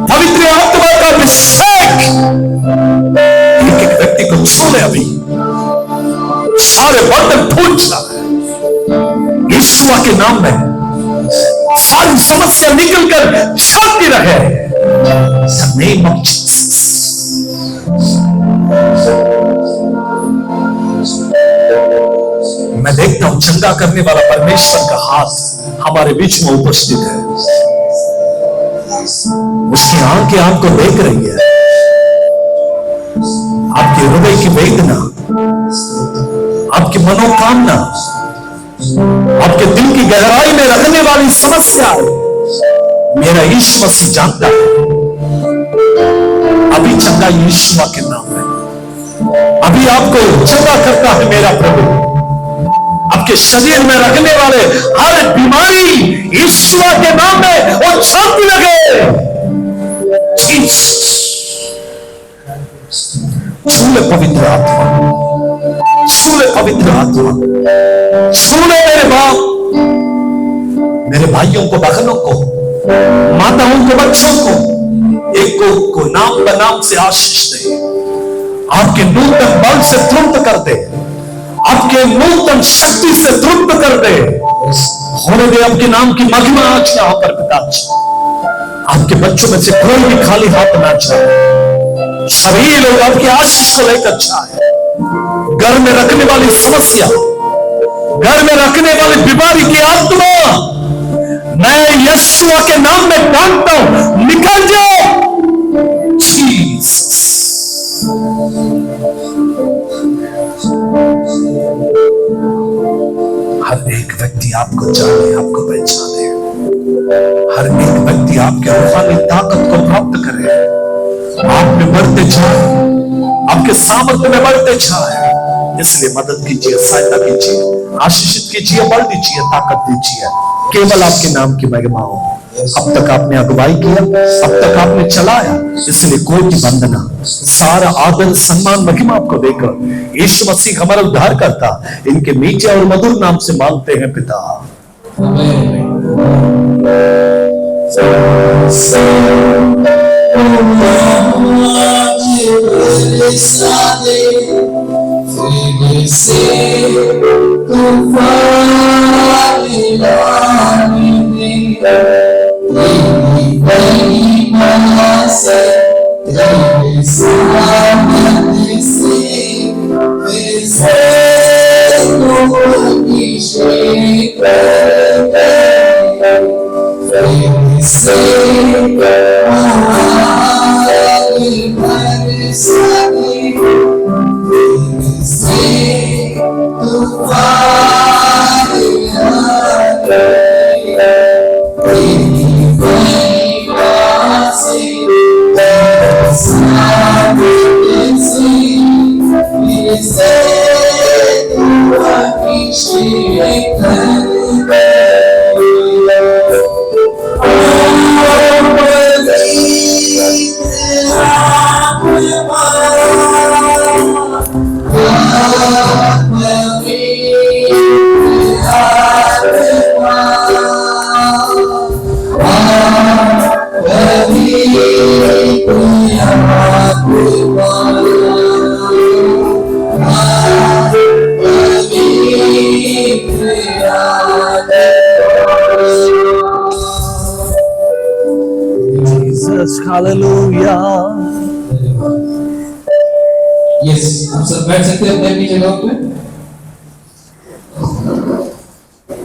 पवित्र आत्मा का अभिषेक एक एक व्यक्ति को छू ले अभी सारे बर्तन फूट जाए यीशु के नाम में सारी समस्या निकलकर शांति रहे नेम ऑफ जीसस मैं देखता हूं चंगा करने वाला परमेश्वर का हाथ हमारे बीच में उपस्थित है उसकी आंखें आपको देख रही है आपके हृदय की वेदना आपकी मनोकामना आपके दिल की गहराई में रखने वाली समस्या मेरा यीशु मसीह जानता है अभी चंगा यीशु के नाम है अभी आपको चंगा करता है मेरा प्रभु आपके शरीर में रखने वाले हर बीमारी यीशु के नाम में वो छाती लगे छूले पवित्र आत्मा छूले पवित्र आत्मा छूले मेरे बाप मेरे भाइयों को बहनों को माताओं को बच्चों को एक को नाम बनाम से आशीष दे आपके नूतन बल से तृप्त कर दे आपके नूतन शक्ति से तृप्त कर दे होने दे आपके नाम की महिमा आज यहाँ पर पिताजी आपके बच्चों में से कोई भी खाली हाथ ना जाए सभी लोग आपकी आशीष को लेकर जाए घर में रखने वाली समस्या घर में रखने वाली बीमारी की आत्मा मैं यीशु के नाम में डांटता हूं निकल जाओ जीसस हर एक व्यक्ति आपको जाने आपको पहचाने हर एक व्यक्ति आपके रूहानी ताकत को प्राप्त करे आप में बढ़ते जाए आपके सामर्थ्य में बढ़ते जाए इसलिए मदद कीजिए सहायता कीजिए आशीषित कीजिए बल दीजिए ताकत दीजिए केवल आपके नाम की महिमा हो अब तक आपने अगुवाई किया अब तक आपने चलाया इसलिए कोई भी वंदना सारा आदर सम्मान महिमा आपको देकर यीशु मसीह हमारा उद्धार करता इनके मीठे और मधुर नाम से मांगते हैं पिता यस, आप सब बैठ सकते हैं अपनी अपनी जगह पे।